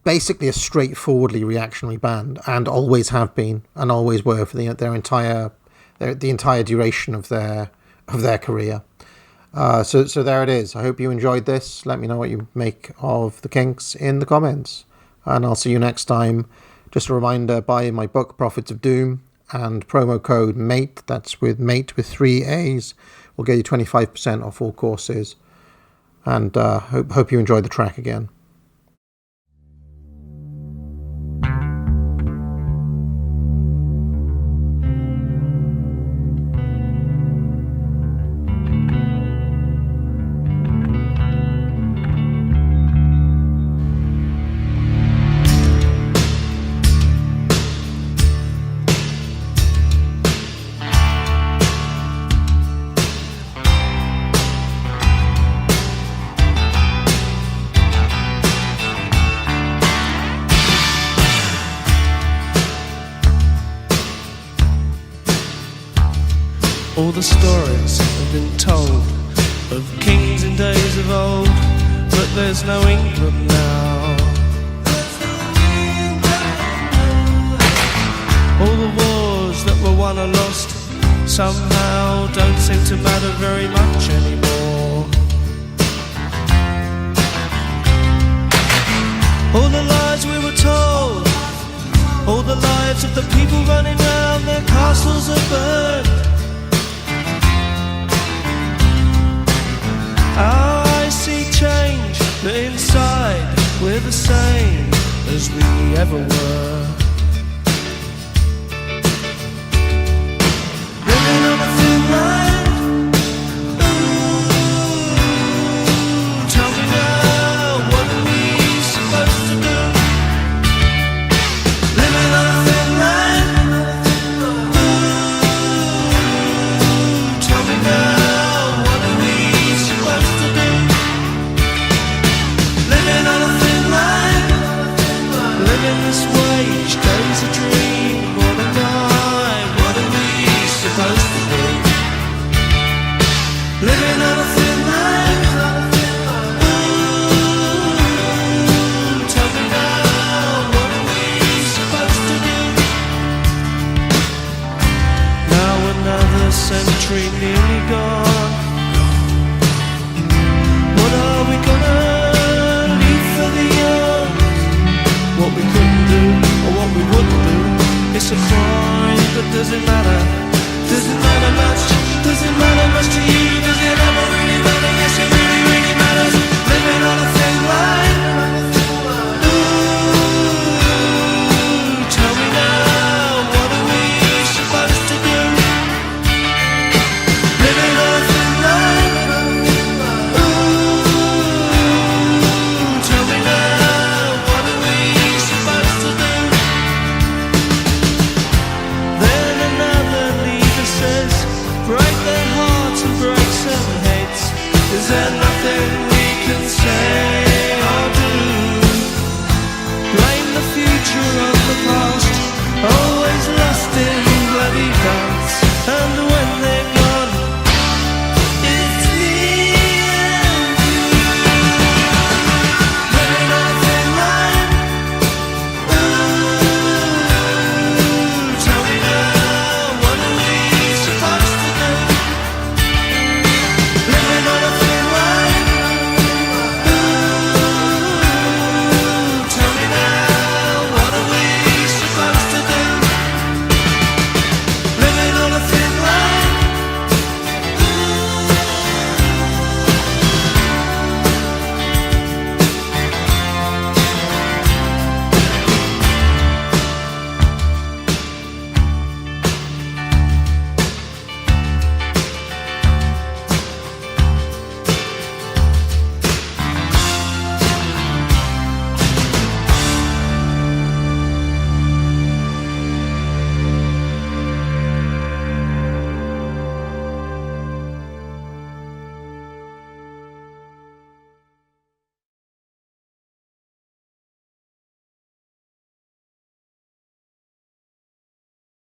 basically a straightforwardly reactionary band, and always have been and always were for the entire duration of their career. So there it is. I hope you enjoyed this. Let me know what you make of the Kinks in the comments, and I'll see you next time. Just a reminder, buy my book, Prophets of Doom, and promo code MATE, that's with MATE with 3 A's, will get you 25% off all courses. And hope you enjoyed the track again. All the stories have been told of kings in days of old, but there's no England now. All the wars that were won or lost somehow don't seem to matter very much anymore. All the lies we were told, all the lives of the people running round, their castles are burned. I see change, but inside we're the same as we ever were. Living on a thin line. Ooh, tell me now, what are we supposed to do? Living on a thin line. Ooh, tell me now. This way each day's a dream. What am I? What are we supposed to do? Living on a thin line. Ooh, tell me now, what are we supposed to do? Now another century nearly gone. What are we gonna leave for the young? What we couldn't do, or what we wouldn't do, it's a crime.